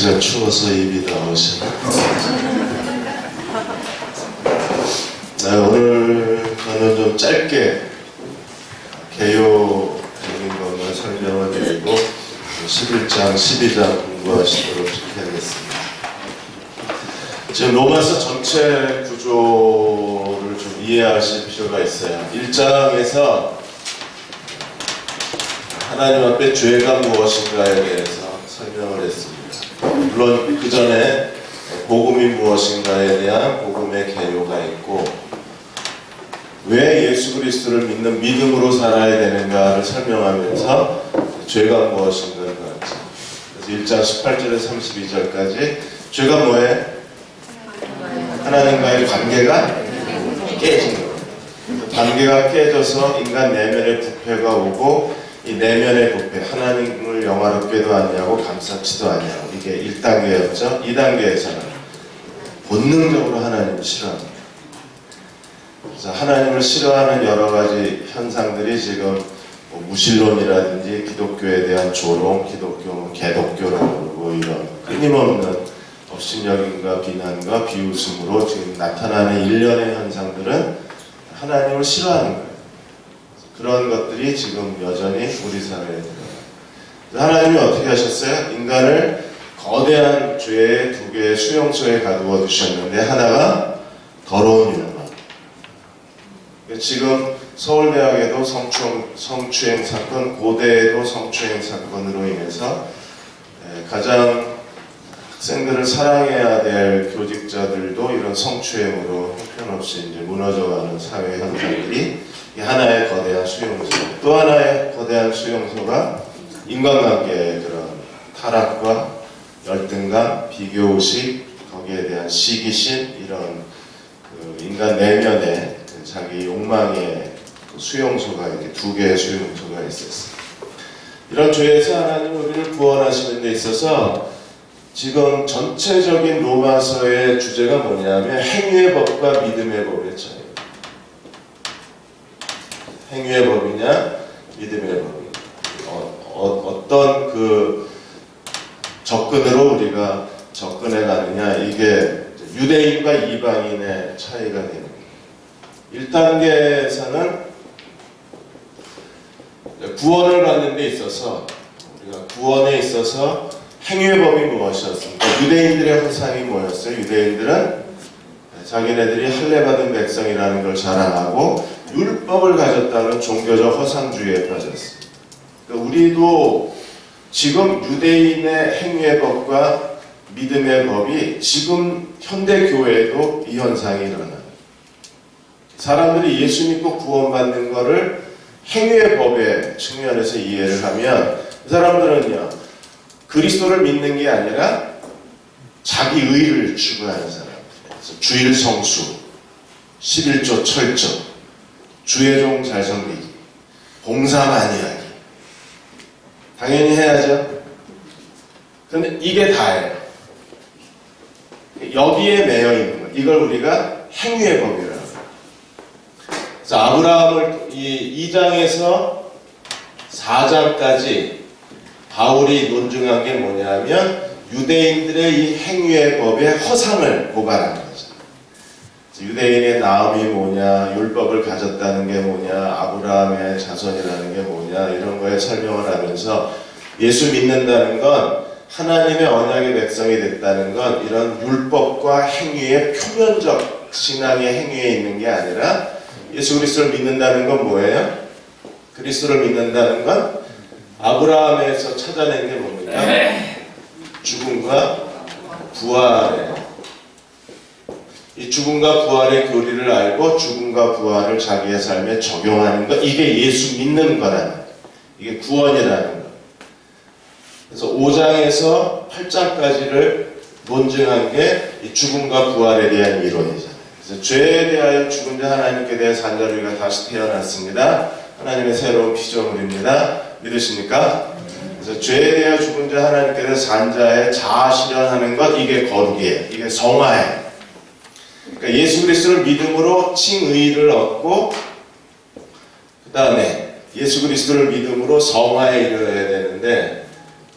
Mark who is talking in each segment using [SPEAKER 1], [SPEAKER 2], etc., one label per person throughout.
[SPEAKER 1] 날씨가 추워서 입이 나오시네. 오늘은 좀 짧게 개요적인 것만 설명을 드리고 11장, 12장 공부하시도록 하겠습니다. 지금 로마서 전체 구조를 좀 이해하실 필요가 있어요. 1장에서 하나님 앞에 죄가 무엇인가에 대해서 설명을 했습니다. 물론 그 전에 복음이 무엇인가에 대한 복음의 개요가 있고, 왜 예수 그리스도를 믿는 믿음으로 살아야 되는가를 설명하면서 죄가 무엇인가를 봤죠. 그래서 1장 18절에서 32절까지 죄가 뭐예요? 하나님과의 관계가 깨진 거예요. 관계가 깨져서 인간 내면의 부패가 오고, 이 내면의 부패, 하나님을 영화롭게도 아니하고 감사치도 아니하고, 이게 1단계였죠. 2단계에서는 본능적으로 하나님을 싫어합니다. 그래서 하나님을 싫어하는 여러 가지 현상들이 지금 무신론이라든지 기독교에 대한 조롱, 기독교는 개독교라고 그러고, 이런 끊임없는 업신여김과 비난과 비웃음으로 지금 나타나는 일련의 현상들은 하나님을 싫어하는 거예요. 그런 것들이 지금 여전히 우리 사회에 들어요. 하나님이 어떻게 하셨어요? 인간을 거대한 죄의 두 개의 수용소에 가두어 두셨는데, 하나가 더러운 율법. 지금 서울대학에도 성추행 사건, 고대에도 성추행 사건으로 인해서 가장 학생들을 사랑해야 될 교직자들도 이런 성추행으로 형편없이 이제 무너져가는 사회 현상들이 하나의 거대한 수용소, 또 하나의 거대한 수용소가 인간관계의 그런 타락과 열등감, 비교의식, 거기에 대한 시기심, 이런 인간 내면의 자기 욕망의 수용소가 이렇게 두 개의 수용소가 있었어요. 이런 죄에서 하나님 우리를 구원하시는 데 있어서 지금 전체적인 로마서의 주제가 뭐냐면 행위의 법과 믿음의 법의 차이. 행위의 법이냐 믿음의 법이냐, 어떤 그 접근으로 우리가 접근해 가느냐, 이게 유대인과 이방인의 차이가 됩니다. 1단계에서는 구원을 받는 데 있어서, 우리가 구원에 있어서 행위의 법이 무엇이었습니까? 유대인들의 허상이 뭐였어요? 유대인들은 자기네들이 할례받은 백성이라는 걸 자랑하고 율법을 가졌다는 종교적 허상주의에 빠졌어요. 그러니까 우리도 지금 유대인의 행위의 법과 믿음의 법이 지금 현대 교회에도 이 현상이 일어나요. 사람들이 예수 믿고 구원받는 것을 행위의 법의 측면에서 이해를 하면, 그 사람들은요, 그리스도를 믿는 게 아니라 자기 의를 추구하는 사람들. 그래서 주일 성수, 11조 철저, 주의 종 잘 섬기기, 봉사 많이 하기. 당연히 해야죠. 근데 이게 다예요. 여기에 매여 있는 거. 이걸 우리가 행위의 법이라고 해요. 그래서 아브라함을 이 2장에서 4장까지 바울이 논증한 게 뭐냐면 유대인들의 이 행위의 법의 허상을 고발한 거죠. 유대인의 나음이 뭐냐, 율법을 가졌다는 게 뭐냐, 아브라함의 자손이라는 게 뭐냐, 이런 거에 설명을 하면서 예수 믿는다는 건, 하나님의 언약의 백성이 됐다는 건 이런 율법과 행위의 표면적 신앙의 행위에 있는 게 아니라, 예수 그리스도를 믿는다는 건 뭐예요? 그리스도를 믿는다는 건 아브라함에서 찾아낸 게 뭡니까? 죽음과 부활이에요. 이 죽음과 부활의 교리를 알고 죽음과 부활을 자기의 삶에 적용하는 것, 이게 예수 믿는 거라는 거예요. 이게 구원이라는 거. 그래서 5장에서 8장까지를 논증한 게 이 죽음과 부활에 대한 이론이잖아요. 그래서 죄에 대하여 죽은 자 하나님께 대해 산자루가 다시 태어났습니다. 하나님의 새로운 피조물입니다. 믿으십니까? 그래서 죄에 대하여 죽은 자 하나님께 대해 산자의 자아 실현하는 것, 이게 거룩이에요. 이게 성화예요. 그러니까 예수 그리스도를 믿음으로 칭의를 얻고, 그 다음에 예수 그리스도를 믿음으로 성화에 이르러야 되는데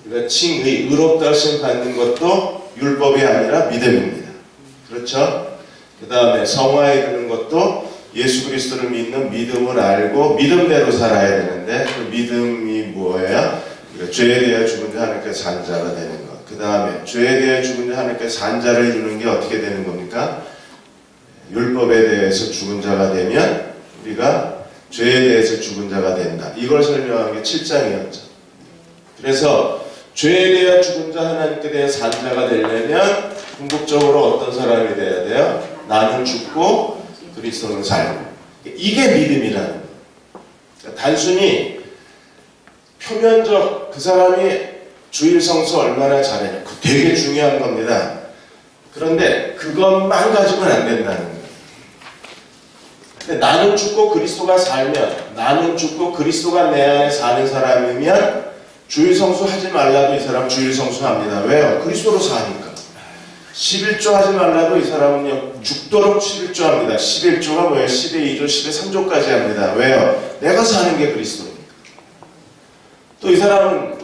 [SPEAKER 1] 우리가 칭의, 의롭다 하심 받는 것도 율법이 아니라 믿음입니다. 그렇죠? 그 다음에 성화에 이르는 것도 예수 그리스도를 믿는 믿음을 알고 믿음대로 살아야 되는데 그 믿음이 뭐예요? 그러니까 죄에 대하여 죽은 자 하나님께서 산 자가 되는 것. 그 다음에 죄에 대하여 죽은 자 하나님께서 산 자를 이루는 게 어떻게 되는 겁니까? 율법에 대해서 죽은 자가 되면 우리가 죄에 대해서 죽은 자가 된다. 이걸 설명한 게 7장이었죠. 그래서 죄에 대하여 죽은 자 하나님께 대해 산 자가 되려면 궁극적으로 어떤 사람이 돼야 돼요? 나는 죽고 그리스도는 살고. 이게 믿음이라는 거예요. 그러니까 단순히 표면적 그 사람이 주일 성수 얼마나 잘했냐. 그거 되게 중요한 겁니다. 그런데 그것만 가지고는 안 된다는 거예요. 근데 나는 죽고 그리스도가 살면, 나는 죽고 그리스도가 내 안에 사는 사람이면 주일 성수 하지 말라도 이 사람 주일 성수합니다. 왜요? 그리스도로 사니까. 11조 하지 말라도 이 사람은요 죽도록 11조 합니다. 11조가 뭐예요? 10의 2조, 10의 3조까지 합니다. 왜요? 내가 사는 게 그리스도니까. 또 이 사람은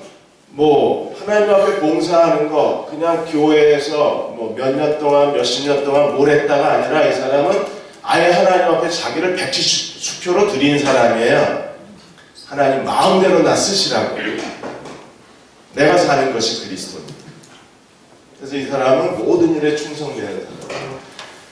[SPEAKER 1] 뭐 하나님 앞에 봉사하는 거 그냥 교회에서 뭐 몇 년 동안 몇십 년 동안 뭘 했다가 아니라 이 사람은 아예 하나님 앞에 자기를 백지수표로 드린 사람이에요. 하나님 마음대로 나 쓰시라고. 내가 사는 것이 그리스도입니다. 그래서 이 사람은 모든 일에 충성되는 사람.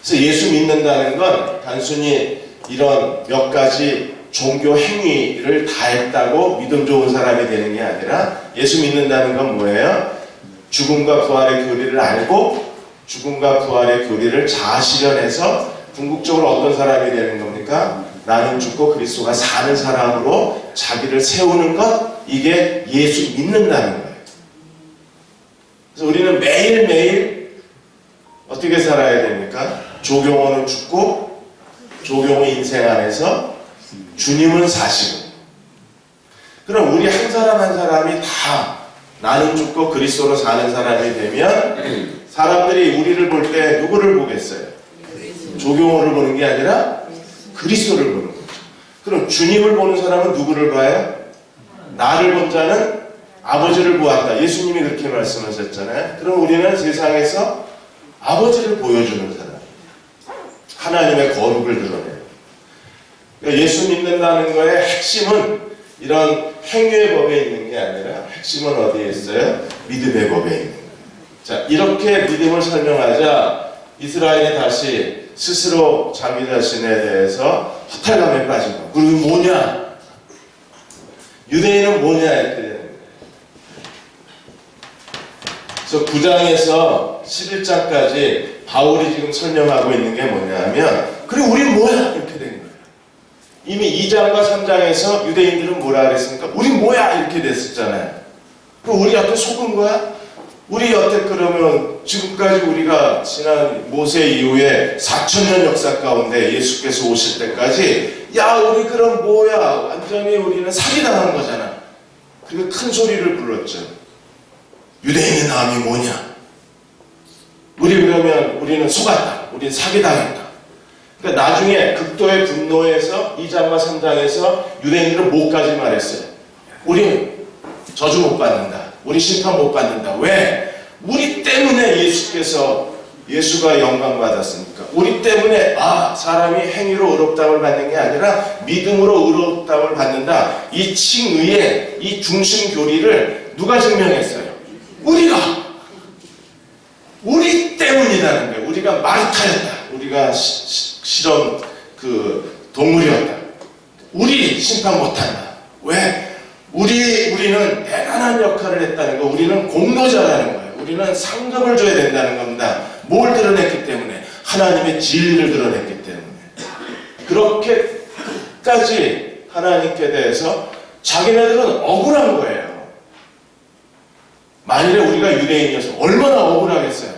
[SPEAKER 1] 그래서 예수 믿는다는 건 단순히 이런 몇 가지 종교 행위를 다 했다고 믿음 좋은 사람이 되는 게 아니라 예수 믿는다는 건 뭐예요? 죽음과 부활의 교리를 알고 죽음과 부활의 교리를 잘 실현해서 궁극적으로 어떤 사람이 되는 겁니까? 나는 죽고 그리스도가 사는 사람으로 자기를 세우는 것, 이게 예수 믿는다는 거예요. 그래서 우리는 매일매일 어떻게 살아야 됩니까? 조경호는 죽고 조경호 인생 안에서 주님은 사시고. 그럼 우리 한 사람 한 사람이 다 나는 죽고 그리스도로 사는 사람이 되면 사람들이 우리를 볼 때 누구를 보겠어요? 조경호를 보는 게 아니라 그리스도를 보는 거죠. 그럼 주님을 보는 사람은 누구를 봐요? 나를 본 자는 아버지를 보았다. 예수님이 그렇게 말씀하셨잖아요. 그럼 우리는 세상에서 아버지를 보여주는 사람, 하나님의 거룩을 드러내요. 그러니까 예수 믿는다는 거의 핵심은 이런 행위의 법에 있는 게 아니라 핵심은 어디에 있어요? 믿음의 법에 있는 거예요. 자, 이렇게 믿음을 설명하자 이스라엘이 다시 스스로 자기 자신에 대해서 허탈감에 빠진 거예요. 그리고 뭐냐? 유대인은 뭐냐? 이렇게 되는 거예요. 그래서 9장에서 11장까지 바울이 지금 설명하고 있는 게 뭐냐면, 그리고 우린 뭐야? 이렇게 된 거예요. 이미 2장과 3장에서 유대인들은 뭐라 그랬습니까? 우린 뭐야? 이렇게 됐었잖아요. 그럼 우리 앞에 속은 거야? 우리 여태 그러면 지금까지 우리가 지난 모세 이후에 4,000년 역사 가운데 예수께서 오실 때까지 야 우리 그럼 뭐야? 완전히 우리는 사기당한 거잖아. 그리고 큰 소리를 불렀죠. 유대인의 나음이 뭐냐? 우리 그러면 우리는 속았다. 우리는 사기당했다. 그러니까 나중에 극도의 분노에서 2장과 3장에서 유대인들은 뭐까지 말했어요? 우리 저주 못 받는다. 우리 심판 못 받는다. 왜? 우리 때문에 예수가 영광 받았으니까. 우리 때문에 사람이 행위로 의롭다움을 받는 게 아니라 믿음으로 의롭다움을 받는다. 이 칭의의 이 중심 교리를 누가 증명했어요? 우리가. 우리 때문이라는 거예요. 우리가 마르타였다. 우리가 실험 동물이었다. 우리 심판 못한다. 왜? 우리는 대단한 역할을 했다는 거. 우리는 공로자라는 거예요. 우리는 상급을 줘야 된다는 겁니다. 뭘 드러냈기 때문에? 하나님의 진리를 드러냈기 때문에. 그렇게 끝까지 하나님께 대해서 자기네들은 억울한 거예요. 만일에 우리가 유대인이어서 얼마나 억울하겠어요.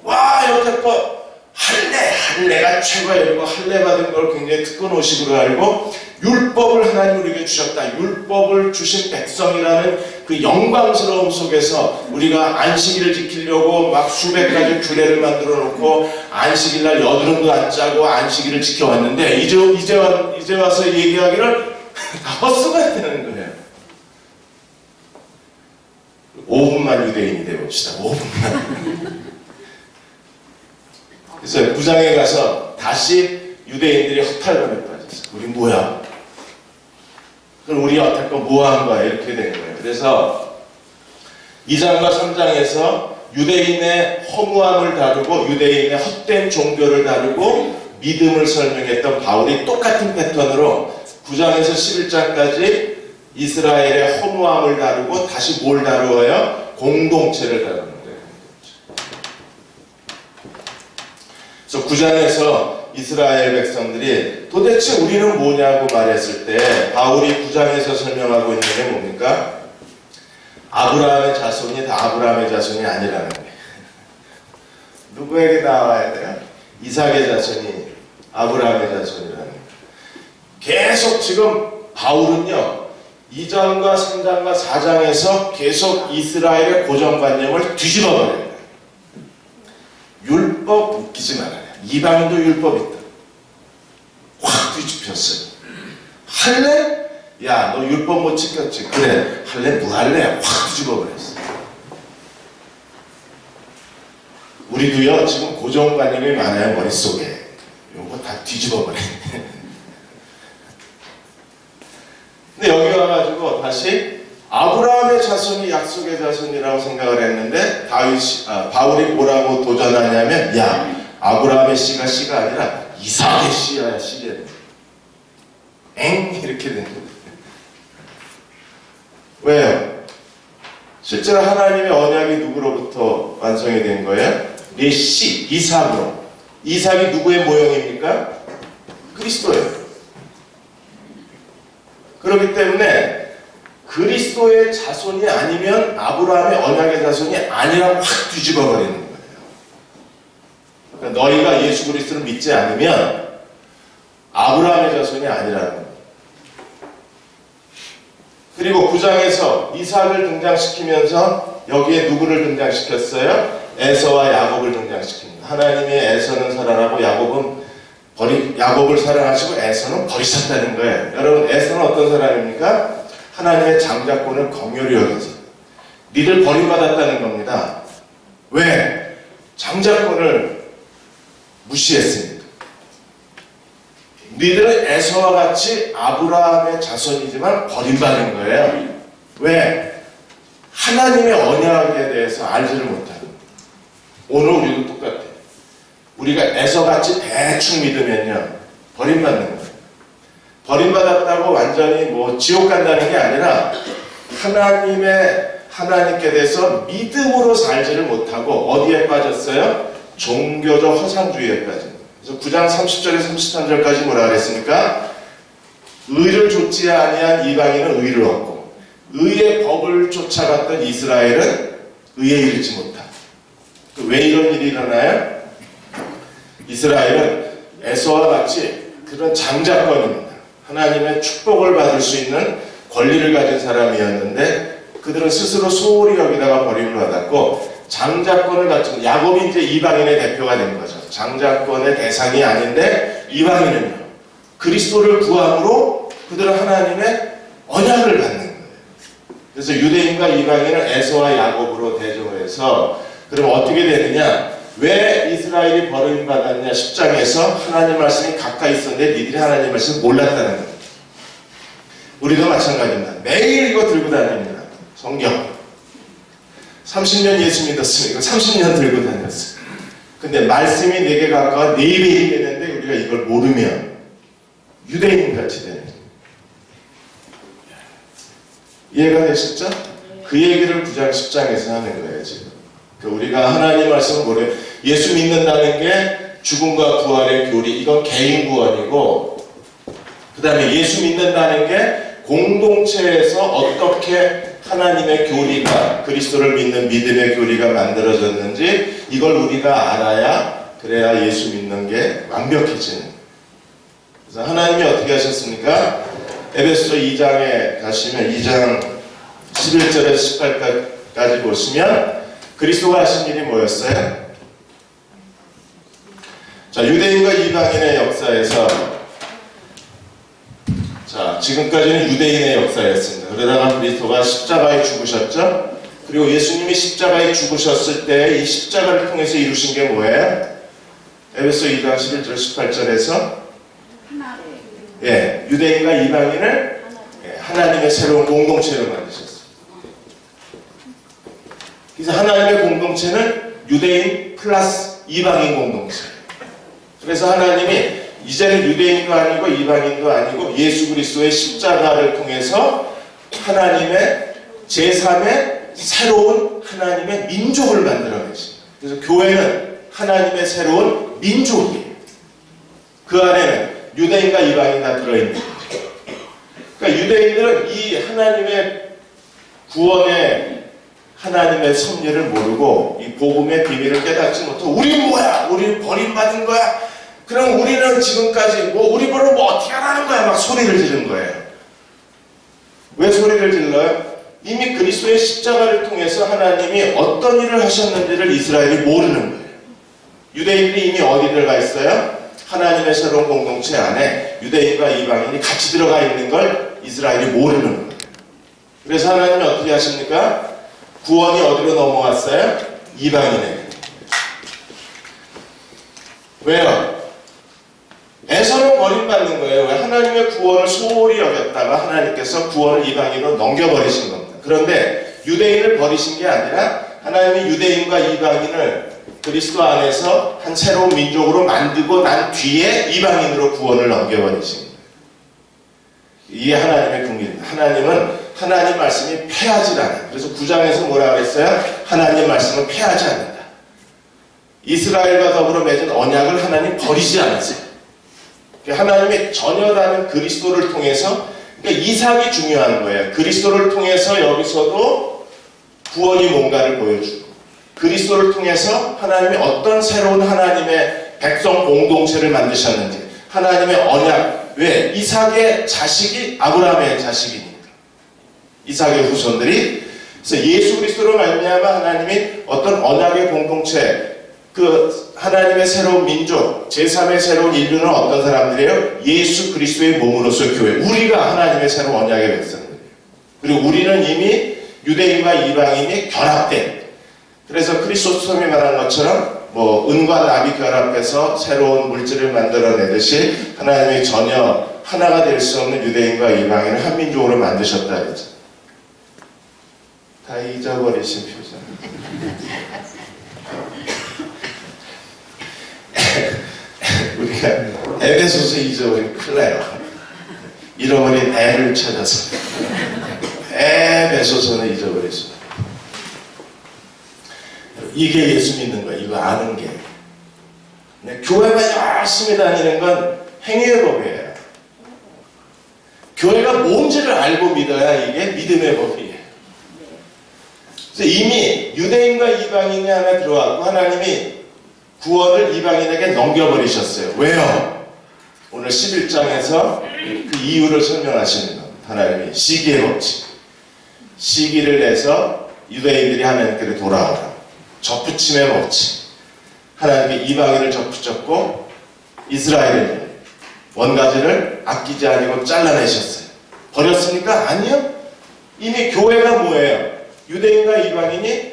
[SPEAKER 1] 와 여태껏 할례가 최고야. 이러고 할례 받은 걸 굉장히 특권의식으로 알고 율법을 하나님 우리에게 주셨다. 율법을 주신 백성이라는 그 영광스러움 속에서 우리가 안식일을 지키려고 막 수백 가지 규례를 만들어 놓고 안식일날 여드름도 안 짜고 안식일을 지켜왔는데 이제 와서 얘기하기를 다 헛수가 되는 거예요. 5분만 유대인이 되봅시다. 5분만. 그래서 구장에 가서 다시 유대인들이 허탈감에 빠졌어요. 우리 뭐야? 그럼 우리 여태껏 뭐 한 거야? 이렇게 된 거예요. 그래서 2장과 3장에서 유대인의 허무함을 다루고 유대인의 헛된 종교를 다루고 믿음을 설명했던 바울이 똑같은 패턴으로 9장에서 11장까지 이스라엘의 허무함을 다루고 다시 뭘 다루어요? 공동체를 다루는 거예요. 그래서 9장에서 이스라엘 백성들이 도대체 우리는 뭐냐고 말했을 때 바울이 9장에서 설명하고 있는 게 뭡니까? 아브라함의 자손이 다 아브라함의 자손이 아니라는 거예요. 누구에게 나와야 돼요? 이삭의 자손이 아브라함의 자손이라는 거예요. 계속 지금 바울은요 2장과 3장과 4장에서 계속 이스라엘의 고정관념을 뒤집어버려요. 율법 웃기지 말아요. 이방인도 율법 있다. 확 뒤집혔어요. 할래? 야, 너 율법 못 지켰지? 그래, 할래? 뭐 할래? 확 뒤집어버렸어. 우리도요, 지금 고정관념이 많아요, 머릿속에. 요거 다 뒤집어버려. 근데 여기 와가지고 다시 아브라함의 자손이 약속의 자손이라고 생각을 했는데 바울이 뭐라고 도전하냐면 야, 아브라함의 씨가 아니라 이삭의 씨야, 씨야. 엥? 이렇게 된 거예요. 왜요? 실제로 하나님의 언약이 누구로부터 완성이 된 거예요? 내 씨, 이삭으로. 이삭이 누구의 모형입니까? 그리스도예요. 그렇기 때문에 그리스도의 자손이 아니면 아브라함의 언약의 자손이 아니라고 확 뒤집어버리는 거예요. 그러니까 너희가 예수 그리스도를 믿지 않으면 아브라함의 자손이 아니라는 거예요. 그리고 9장에서 이삭을 등장시키면서 여기에 누구를 등장시켰어요? 에서와 야곱을 등장시킵니다. 하나님이 에서는 사랑하고 야곱을 사랑하시고 에서는 버리셨다는 거예요. 여러분, 에서는 어떤 사람입니까? 하나님의 장자권을 긍휼히 여겨서 니들 버림받았다는 겁니다. 왜? 장자권을 무시했으니까. 니들은 에서와 같이 아브라함의 자손이지만 버림받은 거예요. 왜? 하나님의 언약에 대해서 알지를 못하는 거예요. 오늘 우리도 똑같아요. 우리가 에서같이 대충 믿으면요 버림받는 거예요. 버림받았다고 완전히 뭐 지옥 간다는 게 아니라 하나님께 대해서 믿음으로 살지를 못하고 어디에 빠졌어요? 종교적 허상주의에 빠진 거예요. 그래서 9장 30절에서 33절까지 뭐라 그랬습니까? 의를 좇지 아니한 이방인은 의를 얻고 의의 법을 쫓아갔던 이스라엘은 의에 이르지 못하고. 왜 이런 일이 일어나요? 이스라엘은 에서와 같이 그런 장자권입니다. 하나님의 축복을 받을 수 있는 권리를 가진 사람이었는데 그들은 스스로 소홀히 여기다가 버림을 받았고 장자권을 가지고 야곱이 이제 이방인의 대표가 된 거죠. 장자권의 대상이 아닌데 이방인은요 그리스도를 구함으로 그들은 하나님의 언약을 받는 거예요. 그래서 유대인과 이방인을 에서와 야곱으로 대조해서 그럼 어떻게 되느냐? 왜 이스라엘이 버림받았냐? 10장에서 하나님 말씀이 가까이 있었는데 니들이 하나님 말씀을 몰랐다는 거예요. 우리도 마찬가지입니다. 매일 이거 들고 다닙니다. 성경. 30년 예수 믿었으니까 30년 들고 다녔어요. 근데 말씀이 내게 가까워 내 입에 있겠는데 우리가 이걸 모르면 유대인같이 되는 거예요. 이해가 되셨죠? 그 얘기를 9장 10장에서 하는 거예요 지금. 우리가 하나님 말씀을 모르면 예수 믿는다는 게 죽음과 부활의 교리, 이건 개인 구원이고 그 다음에 예수 믿는다는 게 공동체에서 어떻게 하나님의 교리가 그리스도를 믿는 믿음의 교리가 만들어졌는지 이걸 우리가 알아야 그래야 예수 믿는 게 완벽해지는. 그래서 하나님이 어떻게 하셨습니까? 에베소 2장에 가시면 2장 11절에서 18까지 보시면 그리스도가 하신 일이 뭐였어요? 자, 유대인과 이방인의 역사에서 자, 지금까지는 유대인의 역사였습니다. 그러다가 그리스도가 십자가에 죽으셨죠? 그리고 예수님이 십자가에 죽으셨을 때 이 십자가를 통해서 이루신 게 뭐예요? 에베소 2장 11절 18절에서 유대인과 이방인을 하나님의 새로운 공동체로 만드셨어요. 그래서 하나님의 공동체는 유대인 플러스 이방인 공동체. 그래서 하나님이 이제는 유대인도 아니고 이방인도 아니고 예수 그리스도의 십자가를 통해서 하나님의 제3의 새로운 하나님의 민족을 만들어내십니다. 그래서 교회는 하나님의 새로운 민족이에요. 그 안에는 유대인과 이방인이 다 들어있는 거예요. 그러니까 유대인들은 이 하나님의 구원의 하나님의 섭리를 모르고 이 복음의 비밀을 깨닫지 못하고 우린 뭐야? 우린 버림받은 거야? 그럼 우리는 지금까지 우리 보러 어떻게 하라는 거야? 막 소리를 지른 거예요. 왜 소리를 질러요? 이미 그리스도의 십자가를 통해서 하나님이 어떤 일을 하셨는지를 이스라엘이 모르는 거예요. 유대인들이 이미 어디 들어가 있어요? 하나님의 새로운 공동체 안에 유대인과 이방인이 같이 들어가 있는 걸 이스라엘이 모르는 거예요. 그래서 하나님이 어떻게 하십니까? 구원이 어디로 넘어왔어요? 이방인에게. 왜요? 에서는 버림받는 거예요. 왜? 하나님의 구원을 소홀히 여겼다가 하나님께서 구원을 이방인으로 넘겨버리신 겁니다. 그런데 유대인을 버리신 게 아니라 하나님이 유대인과 이방인을 그리스도 안에서 한 새로운 민족으로 만들고 난 뒤에 이방인으로 구원을 넘겨버리신 거예요. 이게 하나님의 국민입니다. 하나님은 하나님 말씀이 패하지 않아요. 그래서 9장에서 뭐라고 했어요? 하나님 말씀은 패하지 않는다. 이스라엘과 더불어 맺은 언약을 하나님 버리지 않으세요. 하나님이 전혀 다른 그리스도를 통해서, 그러니까 이삭이 중요한 거예요. 그리스도를 통해서 여기서도 구원이 뭔가를 보여주고, 그리스도를 통해서 하나님이 어떤 새로운 하나님의 백성 공동체를 만드셨는지, 하나님의 언약, 왜? 이삭의 자식이 아브라함의 자식이니까. 이삭의 후손들이. 그래서 예수 그리스도로 말미암아 하나님이 어떤 언약의 공동체, 그 하나님의 새로운 민족, 제3의 새로운 인류는 어떤 사람들이에요? 예수 그리스도의 몸으로서 교회. 우리가 하나님의 새로운 언약의 백성들이에요. 그리고 우리는 이미 유대인과 이방인이 결합된. 그래서 크리스토스톰이 말한 것처럼 은과 납이 결합해서 새로운 물질을 만들어내듯이 하나님이 전혀 하나가 될 수 없는 유대인과 이방인을 한 민족으로 만드셨다 그러죠. 다 잊어버리신 표정. 우리가 에베소서 잊어버리면 큰일 나요. 잃어버린 애를 찾아서 에베소서는 잊어버렸어요. 이게 예수 믿는 거야. 이거 아는 게. 교회가 열심히 다니는 건 행위의 법이에요. 교회가 뭔지를 알고 믿어야 이게 믿음의 법이에요. 그래서 이미 유대인과 이방인이 하나 들어왔고 하나님이 구원을 이방인에게 넘겨버리셨어요. 왜요? 오늘 11장에서 그 이유를 설명하시는 겁니다. 하나님이 시기의 법칙. 시기를 내서 유대인들이 하나님께로 돌아오라. 접붙임의 법칙. 하나님이 이방인을 접붙였고 이스라엘은 원가지를 아끼지 아니고 잘라내셨어요. 버렸습니까? 아니요. 이미 교회가 뭐예요? 유대인과 이방인이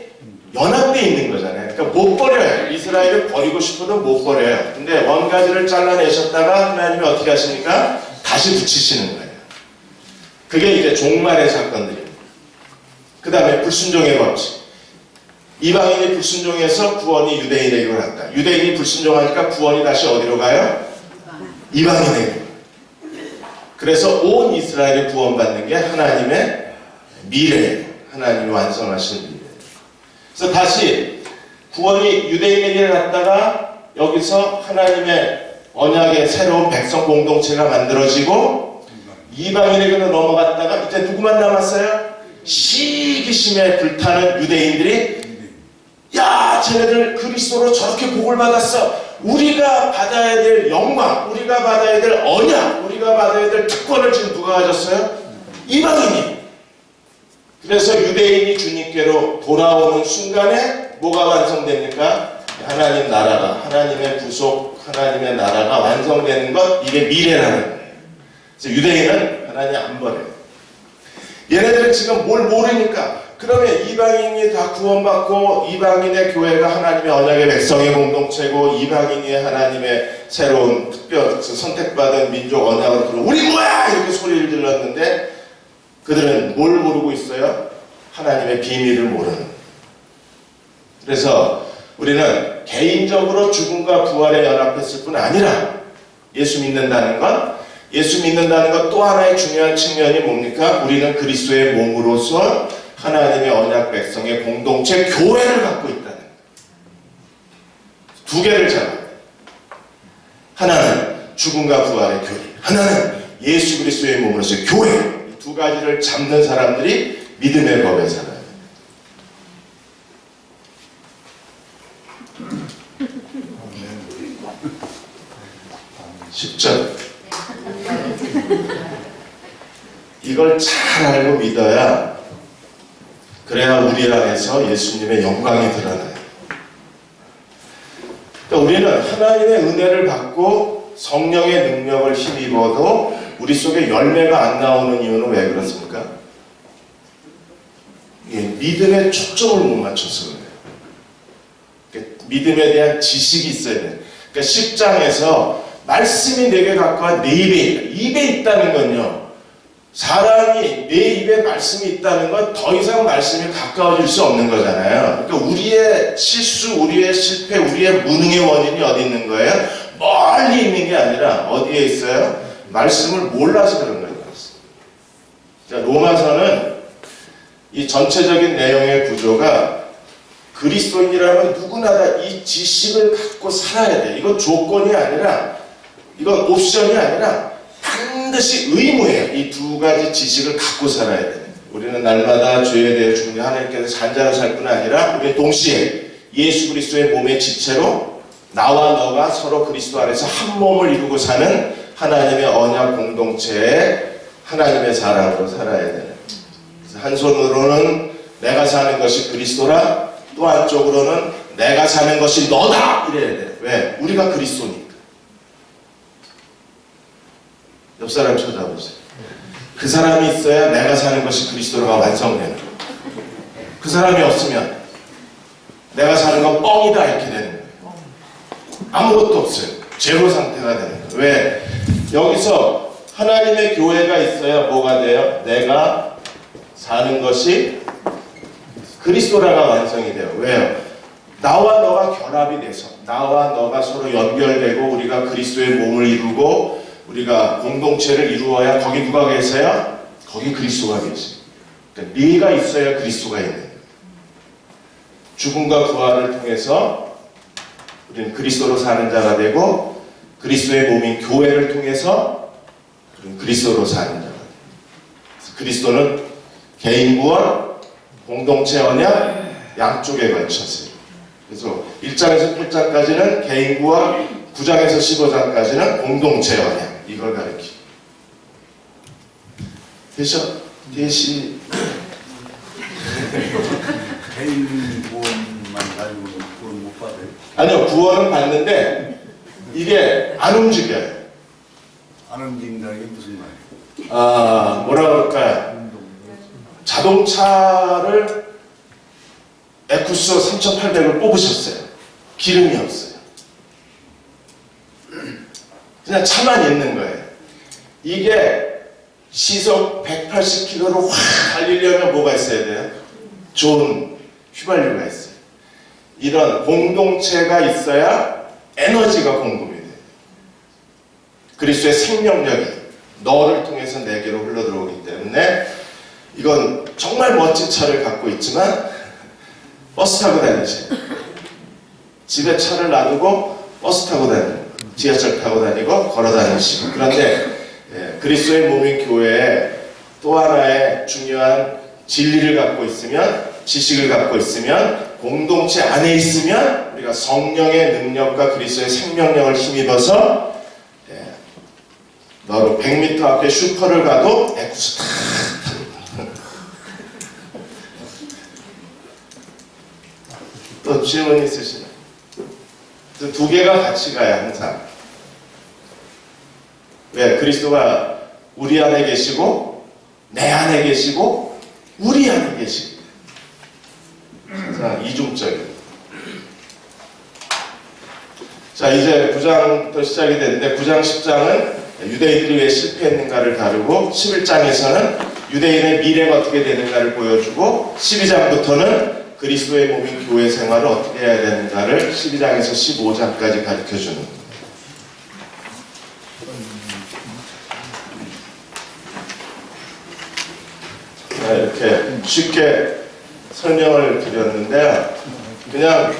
[SPEAKER 1] 연합되어 있는 거잖아요. 그러니까 못 버려요. 이스라엘을 버리고 싶어도 못 버려요. 근데 원가지를 잘라내셨다가 하나님이 어떻게 하십니까? 다시 붙이시는 거예요. 그게 이제 종말의 사건들입니다. 그 다음에 불순종의 법칙. 이방인이 불순종해서 구원이 유대인에게로 갔다. 유대인이 불순종하니까 구원이 다시 어디로 가요? 이방인에게로. 그래서 온 이스라엘이 구원받는 게 하나님의 미래예요. 하나님이 완성하신 미래. 그래서 다시 구원이 유대인에게 갔다가 여기서 하나님의 언약의 새로운 백성 공동체가 만들어지고 이방인에게로 넘어갔다가 이제 누구만 남았어요? 시기심에 불타는 유대인들이 야, 쟤네들 그리스도로 저렇게 복을 받았어. 우리가 받아야 될 영광, 우리가 받아야 될 언약, 우리가 받아야 될 특권을 지금 누가 가졌어요? 이방인이. 그래서 유대인이 주님께로 돌아오는 순간에 뭐가 완성됩니까? 하나님 나라가, 하나님의 부속, 하나님의 나라가 완성되는 것, 이게 미래라는 거예요. 그래서 유대인은 하나님 안 버려요. 얘네들은 지금 뭘 모르니까. 그러면 이방인이 다 구원받고 이방인의 교회가 하나님의 언약의 백성의 공동체고 이방인이 하나님의 새로운 특별 선택받은 민족 언약으로 들어 우리 뭐야! 이렇게 소리를 질렀는데 그들은 뭘 모르고 있어요? 하나님의 비밀을 모르는. 그래서 우리는 개인적으로 죽음과 부활에 연합했을 뿐 아니라 예수 믿는다는 것 또 하나의 중요한 측면이 뭡니까? 우리는 그리스도의 몸으로서 하나님의 언약 백성의 공동체 교회를 갖고 있다는 거예요. 두 개를 잡아요. 하나는 죽음과 부활의 교회, 하나는 예수 그리스도의 몸으로서의 교회. 이 두 가지를 잡는 사람들이 믿음의 법에 살아요. 10절. 이걸 잘 알고 믿어야 그래야 우리 안에서 예수님의 영광이 드러나요. 그러니까 우리는 하나님의 은혜를 받고 성령의 능력을 힘입어도 우리 속에 열매가 안 나오는 이유는 왜 그렇습니까? 믿음에 초점을 못 맞춰서 그래요. 그러니까 믿음에 대한 지식이 있어야 돼요. 그러니까 10장에서 말씀이 내게 갖고 와 내 입에 있다. 입에 있다는 건요. 사람이 내 입에 말씀이 있다는 건 더 이상 말씀이 가까워질 수 없는 거잖아요. 그러니까 우리의 실수, 우리의 실패, 우리의 무능의 원인이 어디 있는 거예요? 멀리 있는 게 아니라 어디에 있어요? 말씀을 몰라서 그런 거예요. 그러니까 로마서는 이 전체적인 내용의 구조가 그리스도인이라면 누구나 다 이 지식을 갖고 살아야 돼. 이건 조건이 아니라, 이건 옵션이 아니라 반드시 의무예요. 이 두 가지 지식을 갖고 살아야 돼. 우리는 날마다 죄에 대해 죽는 하나님께서 산자로 살 뿐 아니라 우리 동시에 예수 그리스도의 몸의 지체로 나와 너가 서로 그리스도 안에서 한 몸을 이루고 사는 하나님의 언약 공동체에 하나님의 사람으로 살아야 돼요. 그래서 한 손으로는 내가 사는 것이 그리스도라, 또 한쪽으로는 내가 사는 것이 너다 이래야 돼요. 왜? 우리가 그리스도니까. 옆 사람 쳐다보세요. 그 사람이 있어야 내가 사는 것이 그리스도가 완성되는 거예요. 그 사람이 없으면 내가 사는 건 뻥이다 이렇게 되는 거예요. 아무것도 없어요. 제로 상태가 되는 거예요. 왜? 여기서 하나님의 교회가 있어야 뭐가 돼요? 내가 사는 것이 그리스도라가 완성이 돼요. 왜요? 나와 너가 결합이 돼서 나와 너가 서로 연결되고 우리가 그리스도의 몸을 이루고 우리가 공동체를 이루어야 거기 누가 계세요? 거기 그리스도가 계세요. 그러니까 네가 있어야 그리스도가 있는 거예요. 죽음과 부활을 통해서 우리는 그리스도로 사는 자가 되고 그리스도의 몸인 교회를 통해서 우리는 그리스도로 사는 자가 돼요. 그리스도는 개인 구원, 공동체 언약 양쪽에 걸쳤어요. 그래서 1장에서 8장까지는 개인 구원, 9장에서 15장까지는 공동체 언약. 이걸 가르치죠. 대시
[SPEAKER 2] 개인 구원만 가지고 구원 못 받아요?
[SPEAKER 1] 아니요, 구원은 받는데 이게 안 움직여요.
[SPEAKER 2] 안 움직인다는 게 무슨 말이에요?
[SPEAKER 1] 뭐라 그럴까요? 자동차를 에쿠스 3800을 뽑으셨어요. 기름이 없어요. 그냥 차만 있는 거예요. 이게 시속 180km로 확 달리려면 뭐가 있어야 돼요? 좋은 휘발유가 있어요. 이런 공동체가 있어야 에너지가 공급이 돼요. 그리스도의 생명력이 너를 통해서 내게로 흘러들어오기 때문에 이건 정말 멋진 차를 갖고 있지만 버스 타고 다니세요. 집에 차를 놔두고 버스 타고 다니고 지하철 타고 다니고 걸어 다니시고. 그런데 그리스도의 몸인 교회에 또 하나의 중요한 진리를 갖고 있으면, 지식을 갖고 있으면, 공동체 안에 있으면 우리가 성령의 능력과 그리스도의 생명력을 힘입어서 너로 100m 앞에 슈퍼를 가도 에쿠스 탁 또 질문 있으시나요? 두 개가 같이 가야 항상. 왜? 그리스도가 우리 안에 계시고 내 안에 계시고 우리 안에 계시고 항상 이중적인. 자, 이제 9장부터 시작이 되는데 9장 10장은 유대인들이 왜 실패했는가를 다루고 11장에서는 유대인의 미래가 어떻게 되는가를 보여주고 12장부터는 그리스도의 몸인 교회 생활을 어떻게 해야 되는가를 12장에서 15장까지 가르쳐주는 겁니다. 이렇게 쉽게 설명을 드렸는데 그냥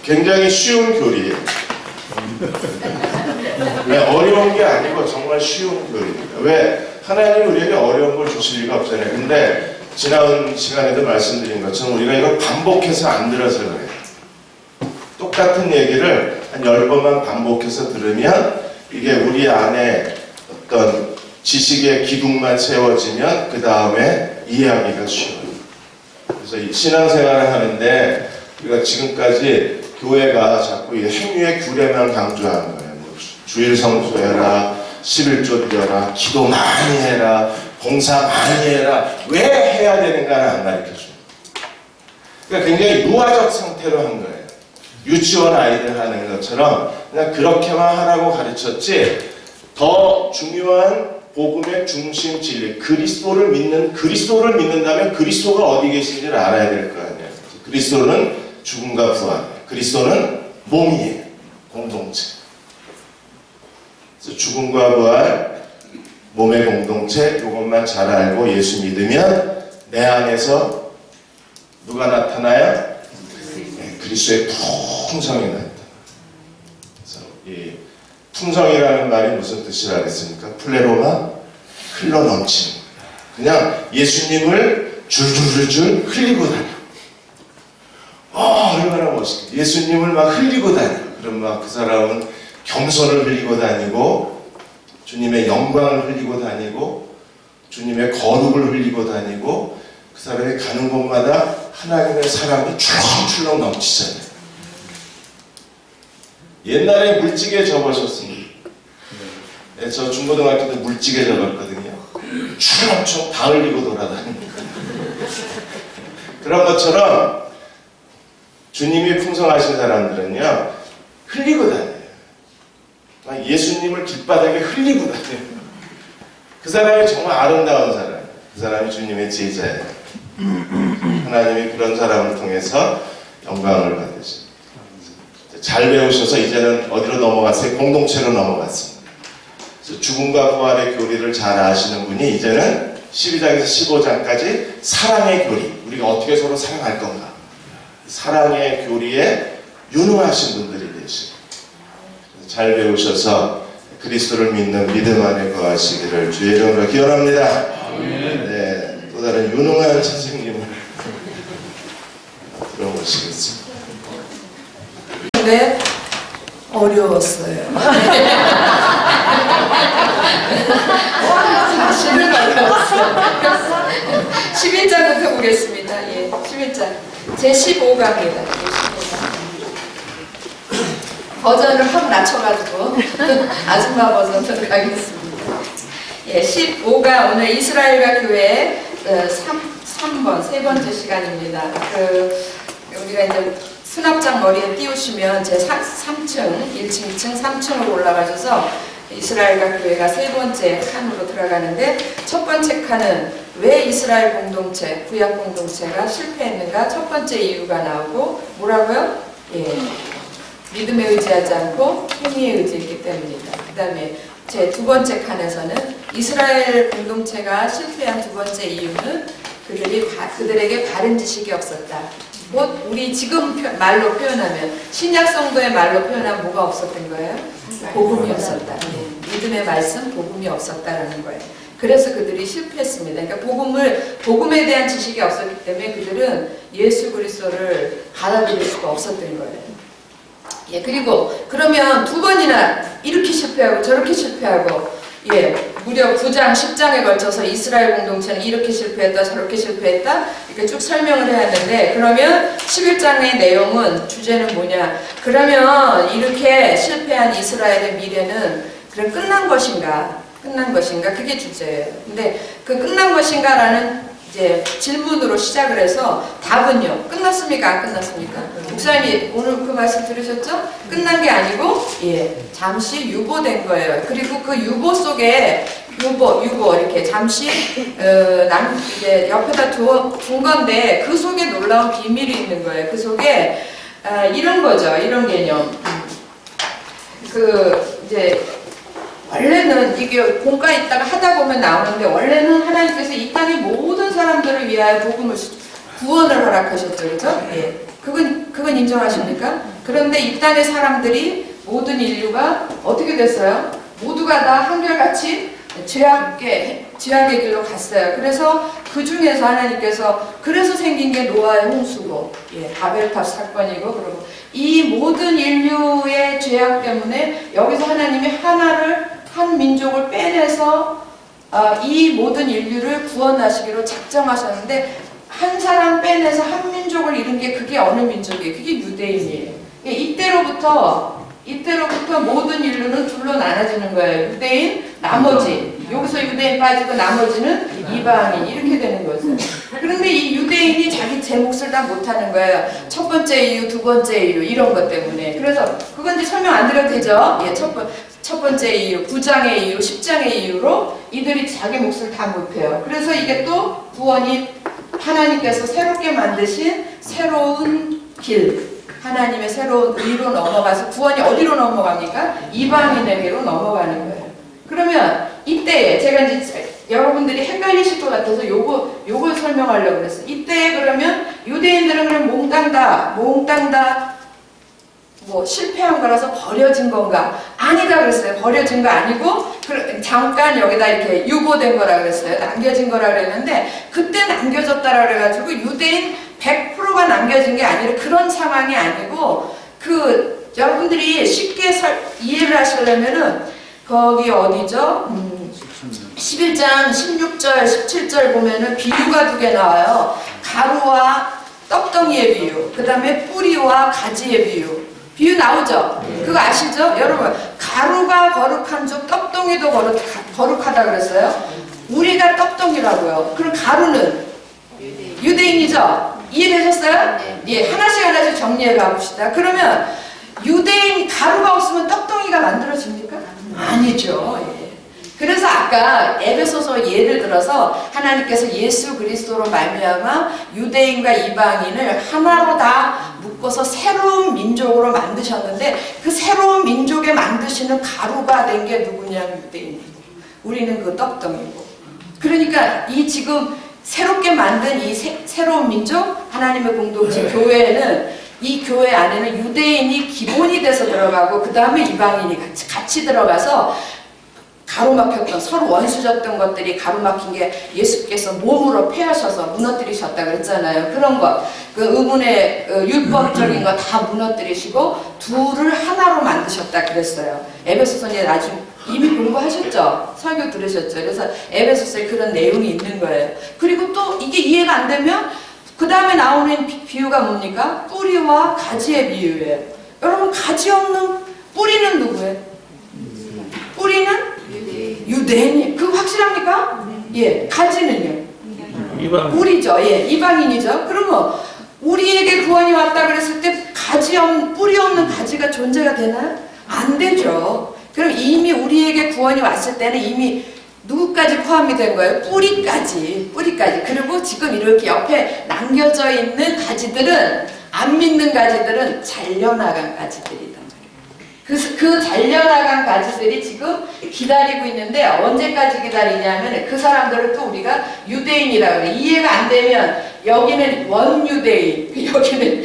[SPEAKER 1] 굉장히 쉬운 교리예요. 어려운 게 아니고 정말 쉬운 교리입니다. 왜? 하나님이 우리에게 어려운 걸 주실 리가 없잖아요. 근데 지난 시간에도 말씀드린 것처럼 우리가 이걸 반복해서 안 들어서 그래요. 똑같은 얘기를 한 10번만 반복해서 들으면 이게 우리 안에 어떤 지식의 기둥만 세워지면 그 다음에 이해하기가 쉬워요. 그래서 이 신앙생활을 하는데 우리가 지금까지 교회가 자꾸 이 행위의 규례만 강조하는 거예요. 뭐 주일 성수해라, 11조 드려라, 기도 많이 해라, 봉사 많이 해라. 왜 해야 되는가를 안 가르쳐줍니다. 그러니까 굉장히 유아적 상태로 한 거예요. 유치원 아이들 하는 것처럼 그냥 그렇게만 하라고 가르쳤지 더 중요한 복음의 중심 진리, 그리스도를 믿는다면 그리스도가 어디 계신지를 알아야 될 거 아니에요. 그리스도는 죽음과 부활, 그리스도는 몸이에요. 공동체. 그래서 죽음과 부활, 몸의 공동체, 이것만 잘 알고 예수 믿으면 내 안에서 누가 나타나요? 네, 그리스도의 풍성이 나타나요. 그래서 이 풍성이라는 말이 무슨 뜻이라 그랬습니까? 플레로마, 흘러 넘치는 거예요. 그냥 예수님을 줄줄줄줄 흘리고 다녀. 얼마나 멋있게. 예수님을 막 흘리고 다녀. 그럼 막 그 사람은 겸손을 흘리고 다니고, 주님의 영광을 흘리고 다니고, 주님의 거룩을 흘리고 다니고, 그 사람이 가는 곳마다 하나님의 사랑이 출렁출렁 넘치잖아요. 옛날에 물찌개 접으셨습니다. 네, 저 중고등학교 때 물찌개 접었거든요. 출렁출렁 다 흘리고 돌아다닙니다. 그런 것처럼 주님이 풍성하신 사람들은요, 흘리고 다녀요. 예수님을 길바닥에 흘리고 다녀요. 그 사람이 정말 아름다운 사람. 그 사람이 주님의 제자예요. 하나님이 그런 사람을 통해서 영광을 받으십니다. 잘 배우셔서 이제는 어디로 넘어갔어요? 공동체로 넘어갔습니다. 그래서 죽음과 부활의 교리를 잘 아시는 분이 이제는 12장에서 15장까지 사랑의 교리, 우리가 어떻게 서로 사랑할 건가, 사랑의 교리에 유능하신 분들이 되십니다. 잘 배우셔서 그리스도를 믿는 믿음 안에 거하시기를 주의 이름으로 기원합니다. 네, 또 다른 유능한 선생님을 들어보시겠습니다.
[SPEAKER 3] 네, 어려웠어요. 사실은 어려웠어요. 11장부터 보겠습니다. 예, 11장. 제 15강입니다. 버전을 확 낮춰가지고 아줌마 버전으로 가겠습니다. 예, 15강 오늘 이스라엘과 교회 3번 세 번째 시간입니다. 우리가 이제 수납장 머리에 띄우시면 제 3층, 1층, 2층, 3층으로 올라가셔서 이스라엘과 교회가 세 번째 칸으로 들어가는데 첫 번째 칸은 왜 이스라엘 공동체, 구약 공동체가 실패했는가 첫 번째 이유가 나오고 뭐라고요? 예, 믿음에 의지하지 않고 행위에 의지했기 때문입니다. 그 다음에 제 두 번째 칸에서는 이스라엘 공동체가 실패한 두 번째 이유는 그들에게 바른 지식이 없었다. 곧 우리 지금 말로 표현하면 신약 성도의 말로 표현하면 뭐가 없었던 거예요? 복음이 없었다. 네. 믿음의 말씀, 복음이 없었다라는 거예요. 그래서 그들이 실패했습니다. 그러니까 복음에 대한 지식이 없었기 때문에 그들은 예수 그리스도를 받아들일 수가 없었던 거예요. 예, 그리고 그러면 두 번이나 이렇게 실패하고 저렇게 실패하고 예, 무려 9장, 10장에 걸쳐서 이스라엘 공동체는 이렇게 실패했다, 저렇게 실패했다 이렇게 쭉 설명을 해야 하는데 그러면 11장의 내용은 주제는 뭐냐? 그러면 이렇게 실패한 이스라엘의 미래는 그럼 끝난 것인가? 끝난 것인가? 그게 주제예요. 근데 그 끝난 것인가라는 이제 질문으로 시작을 해서 답은요. 끝났습니까? 안 끝났습니까? 목사님이 오늘 그 말씀 들으셨죠? 끝난 게 아니고 잠시 유보된 거예요. 그리고 그 유보 속에 유보 이렇게 잠시 이제 옆에다 둔 건데 그 속에 놀라운 비밀이 있는 거예요. 그 속에 이런 거죠. 이런 개념. 이제 원래는 이게 공과에 있다가 하다 보면 나오는데 원래는 하나님께서 이 땅의 모든 사람들을 위하여 복음을 구원을 허락하셨죠, 그렇죠? 그건 인정하십니까? 그런데 이 땅의 사람들이 모든 인류가 어떻게 됐어요? 모두가 다 한결같이 죄악의 길로 갔어요. 그래서 그 중에서 하나님께서 그래서 생긴 게 노아의 홍수고, 바벨탑 사건이고, 그리고 이 모든 인류의 죄악 때문에 여기서 하나님이 한 민족을 빼내서 이 모든 인류를 구원하시기로 작정하셨는데 한 사람 빼내서 한 민족을 이룬 게 그게 어느 민족이에요? 그게 유대인이에요. 이때로부터 모든 인류는 둘로 나눠지는 거예요. 유대인, 나머지. 여기서 유대인 빠지고 나머지는 이방인. 이렇게 되는 거죠. 그런데 이 유대인이 자기 제 몫을 다 못하는 거예요. 첫 번째 이유, 두 번째 이유 이런 것 때문에. 그래서 그건 이제 설명 안 드려도 되죠. 첫 번째 이유, 9장의 이유, 10장의 이유로 이들이 자기 몫을 다 못해요. 그래서 이게 또 구원이 하나님께서 새롭게 만드신 새로운 길, 하나님의 새로운 의로 넘어가서 구원이 어디로 넘어갑니까? 이방인에게로 넘어가는 거예요. 그러면 이때에 제가 이제 여러분들이 헷갈리실 것 같아서 요걸 설명하려고 그랬어요. 이때에 그러면 유대인들은 그냥 몽땅 뭐 실패한 거라서 버려진 건가? 아니다 그랬어요. 버려진 거 아니고 잠깐 여기다 이렇게 유보된 거라 그랬어요. 남겨진 거라 그랬는데 그때 남겨졌다라 그래가지고 유대인 100%가 남겨진 게 아니라 그런 상황이 아니고 여러분들이 쉽게 이해를 하시려면은 거기 어디죠? 11장 16절 17절 보면은 비유가 두 개 나와요. 가루와 떡덩이의 비유, 그 다음에 뿌리와 가지의 비유 나오죠? 그거 아시죠? 여러분, 가루가 거룩한 줄 떡덩이도 거룩하다 그랬어요. 우리가 떡덩이라고요. 그럼 가루는 유대인이죠? 이해되셨어요? 하나씩 정리해 가봅시다. 그러면 유대인 가루가 없으면 떡덩이가 만들어집니까? 아니죠. 그래서 아까 에베소서 예를 들어서 하나님께서 예수 그리스도로 말미암아 유대인과 이방인을 하나로 다 묶어서 새로운 민족으로 만드셨는데 그 새로운 민족에 만드시는 가루가 된 게 누구냐? 유대인이고 우리는 그 떡덩이고. 그러니까 이 지금 새롭게 만든 이 새로운 민족 하나님의 공동체 교회는 이 교회 안에는 유대인이 기본이 돼서 들어가고 그 다음에 이방인이 같이 들어가서 가로막혔던 서로 원수졌던 것들이 가로막힌 게 예수께서 몸으로 패하셔서 무너뜨리셨다 그랬잖아요. 그런 것, 그 의문의 율법적인 거 다 무너뜨리시고 둘을 하나로 만드셨다 그랬어요. 에베소서에 나중에 이미 공부하셨죠? 설교 들으셨죠? 그래서 에베소서에 그런 내용이 있는 거예요. 그리고 또 이게 이해가 안 되면 그 다음에 나오는 비유가 뭡니까? 뿌리와 가지의 비유예요. 여러분 가지 없는 뿌리는 누구예요? 뿌리는 유대인이. 그거 확실합니까? 가지는요? 우리죠. 이방인이죠. 그러면 우리에게 구원이 왔다 그랬을 때 뿌리 없는 가지가 존재가 되나요? 안 되죠. 그럼 이미 우리에게 구원이 왔을 때는 이미 누구까지 포함이 된 거예요? 뿌리까지. 그리고 지금 이렇게 옆에 남겨져 있는 가지들은, 안 믿는 가지들은 잘려나간 가지들이다. 그 잘려나간 가지들이 지금 기다리고 있는데 언제까지 기다리냐면 그 사람들을 또 우리가 유대인이라고 그래. 이해가 안 되면 여기는 원유대인, 여기는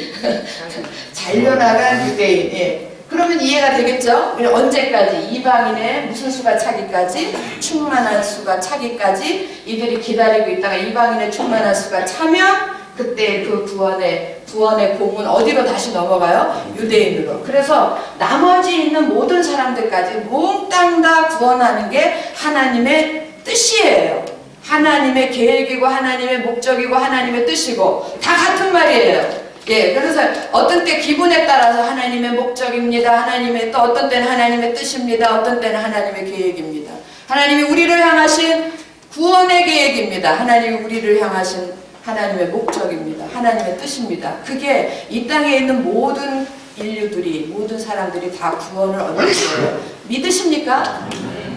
[SPEAKER 3] 잘려나간 유대인. 그러면 이해가 되겠죠? 언제까지? 이방인의 무슨 수가 차기까지? 충만한 수가 차기까지 이들이 기다리고 있다가 이방인의 충만한 수가 차면 그때 그 구원의 공은 어디로 다시 넘어가요? 유대인으로. 그래서 나머지 있는 모든 사람들까지 몽땅 다 구원하는 게 하나님의 뜻이에요. 하나님의 계획이고 하나님의 목적이고 하나님의 뜻이고 다 같은 말이에요. 그래서 어떤 때 기분에 따라서 하나님의 목적입니다. 하나님의 또 어떤 때는 하나님의 뜻입니다. 어떤 때는 하나님의 계획입니다. 하나님이 우리를 향하신 구원의 계획입니다. 하나님이 우리를 향하신 하나님의 목적입니다. 하나님의 뜻입니다. 그게 이 땅에 있는 모든 인류들이, 모든 사람들이 다 구원을 얻는 거예요. 믿으십니까?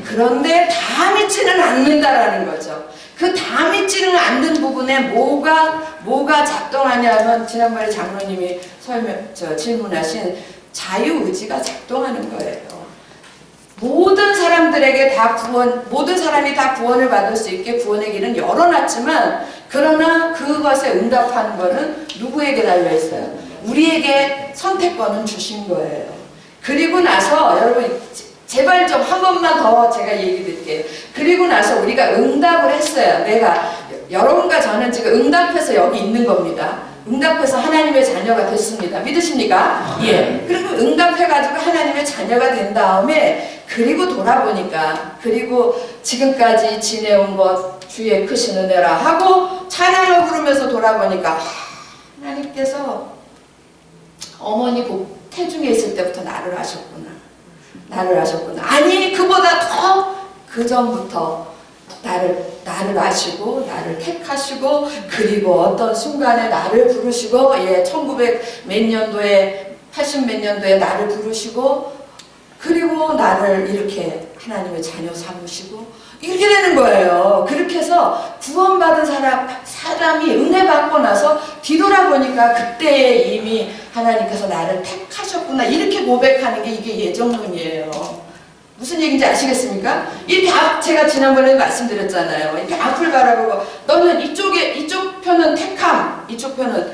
[SPEAKER 3] 그런데 다 믿지는 않는다라는 거죠. 그 다 믿지는 않는 부분에 뭐가 작동하냐면 지난번에 장로님이 질문하신 자유의지가 작동하는 거예요. 모든 사람들에게 모든 사람이 다 구원을 받을 수 있게 구원의 길은 열어놨지만, 그러나 그것에 응답하는 것은 누구에게 달려있어요? 우리에게 선택권은 주신 거예요. 그리고 나서 여러분 제발 좀 한 번만 더 제가 얘기 드릴게요. 그리고 나서 우리가 응답을 했어요. 여러분과 저는 지금 응답해서 여기 있는 겁니다. 응답해서 하나님의 자녀가 됐습니다. 믿으십니까? 예. 그리고 응답해가지고 하나님의 자녀가 된 다음에, 그리고 돌아보니까, 그리고 지금까지 지내온 것 주의 크신 은혜라 하고 찬양을 부르면서 돌아보니까, 하나님께서 어머니 태중에 있을 때부터 나를 아셨구나. 아니, 그보다 더 그 전부터 나를 아시고, 나를 택하시고, 그리고 어떤 순간에 나를 부르시고, 1900 몇 년도에, 80 몇 년도에 나를 부르시고, 그리고 나를 이렇게 하나님의 자녀 삼으시고, 이렇게 되는 거예요. 그렇게 해서 구원받은 사람이 은혜 받고 나서 뒤돌아보니까 그때에 이미 하나님께서 나를 택하셨구나, 이렇게 고백하는 게 이게 예정론이에요. 무슨 얘기인지 아시겠습니까? 이렇게 제가 지난번에 말씀드렸잖아요. 이렇게 앞을 바라보고 너는 이쪽 편은 택함, 이쪽 편은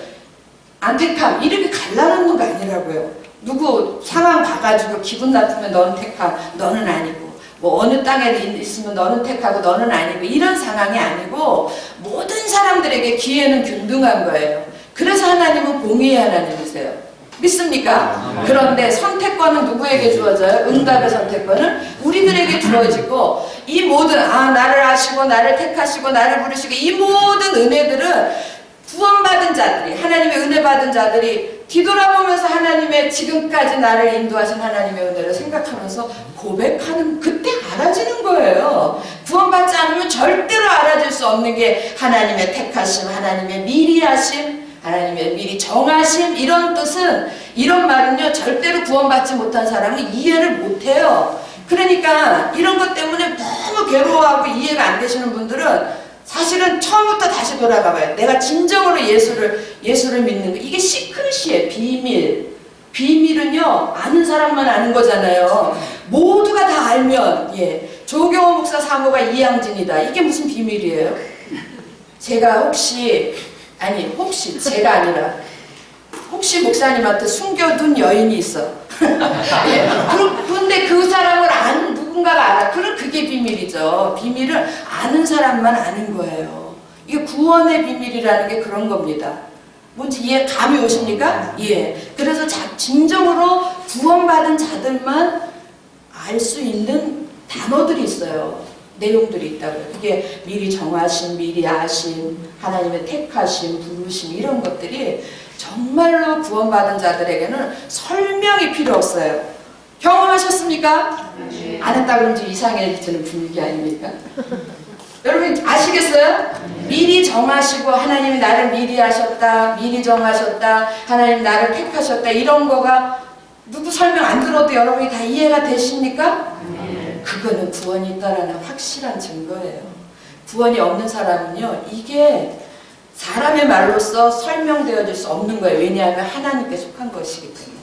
[SPEAKER 3] 안 택함, 이렇게 갈라놓는 거 아니라고요. 누구 상황 봐가지고 기분 나쁘면 너는 택함, 너는 아니고, 뭐 어느 땅에 있으면 너는 택하고 너는 아니고, 이런 상황이 아니고 모든 사람들에게 기회는 균등한 거예요. 그래서 하나님은 공의의 하나님이세요. 믿습니까? 그런데 선택권은 누구에게 주어져요? 응답의 선택권은 우리들에게 주어지고, 이 모든 나를 아시고 나를 택하시고 나를 부르시고, 이 모든 은혜들은 구원받은 자들이, 하나님의 은혜 받은 자들이 뒤돌아보면서 하나님의 지금까지 나를 인도하신 하나님의 은혜를 생각하면서 고백하는, 그때 알아지는 거예요. 구원받지 않으면 절대로 알아질 수 없는 게 하나님의 택하심, 하나님의 미리 하심, 하나님의 미리 정하심, 이런 뜻은, 이런 말은요 절대로 구원받지 못한 사람은 이해를 못해요. 그러니까 이런 것 때문에 너무 괴로워하고 이해가 안 되시는 분들은 사실은 처음부터 다시 돌아가 봐요. 내가 진정으로 예수를 믿는 거, 이게 시크릿이에요. 비밀은요 아는 사람만 아는 거잖아요. 모두가 다 알면, 조경호 목사 사모가 이양진이다, 이게 무슨 비밀이에요? 제가 제가 아니라 혹시 목사님한테 숨겨둔 여인이 있어. 그런데 그 사람을 아는 누군가가 알아. 그럼 그게 비밀이죠. 비밀을 아는 사람만 아는 거예요. 이게 구원의 비밀이라는 게 그런 겁니다. 뭔지 감이 오십니까? 그래서 진정으로 구원받은 자들만 알 수 있는 단어들이 있어요. 내용들이 있다고요. 그게 미리 정하심, 미리 아심, 하나님의 택하심, 부르심, 이런 것들이 정말로 구원받은 자들에게는 설명이 필요 없어요. 경험하셨습니까? 안 했다 그러면 좀 이상해지는 분위기 아닙니까? 여러분 아시겠어요? 미리 정하시고, 하나님이 나를 미리 하셨다, 미리 정하셨다, 하나님 나를 택하셨다, 이런 거가 누구 설명 안 들어도 여러분이 다 이해가 되십니까? 그거는 구원이 있다라는 확실한 증거예요. 구원이 없는 사람은요, 이게 사람의 말로서 설명되어질 수 없는 거예요. 왜냐하면 하나님께 속한 것이기 때문에.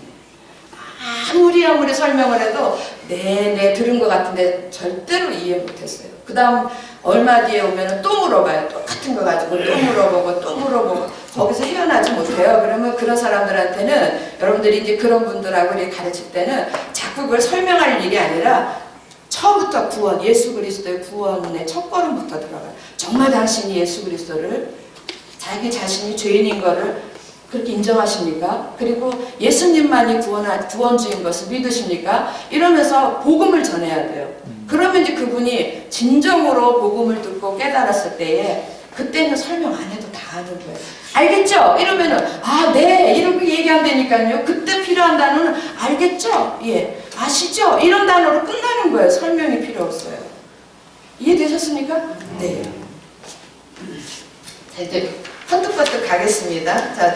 [SPEAKER 3] 아무리 설명을 해도 네 들은 것 같은데 절대로 이해 못했어요. 그 다음 얼마 뒤에 오면 또 물어봐요. 똑같은 거 가지고 또 물어보고 거기서 헤어나지 못해요. 그러면 그런 사람들한테는, 여러분들이 이제 그런 분들하고 이렇게 가르칠 때는 자꾸 그걸 설명할 일이 아니라 처음부터 구원, 예수 그리스도의 구원의 첫걸음부터 들어가요. 정말 당신이 예수 그리스도를, 자기 자신이 죄인인 거를 그렇게 인정하십니까? 그리고 예수님만이 구원주인 것을 믿으십니까? 이러면서 복음을 전해야 돼요. 그러면 이제 그분이 진정으로 복음을 듣고 깨달았을 때에, 그때는 설명 안 해도 다 아는 거예요. 알겠죠? 이러면은 네, 이렇게 얘기한다니까요. 그때 필요한 단어는 알겠죠? 아시죠? 이런 단어로 끝나는 거예요. 설명이 필요 없어요. 이해되셨습니까? 네. 자, 이제 퍼뜩퍼뜩 가겠습니다. 자,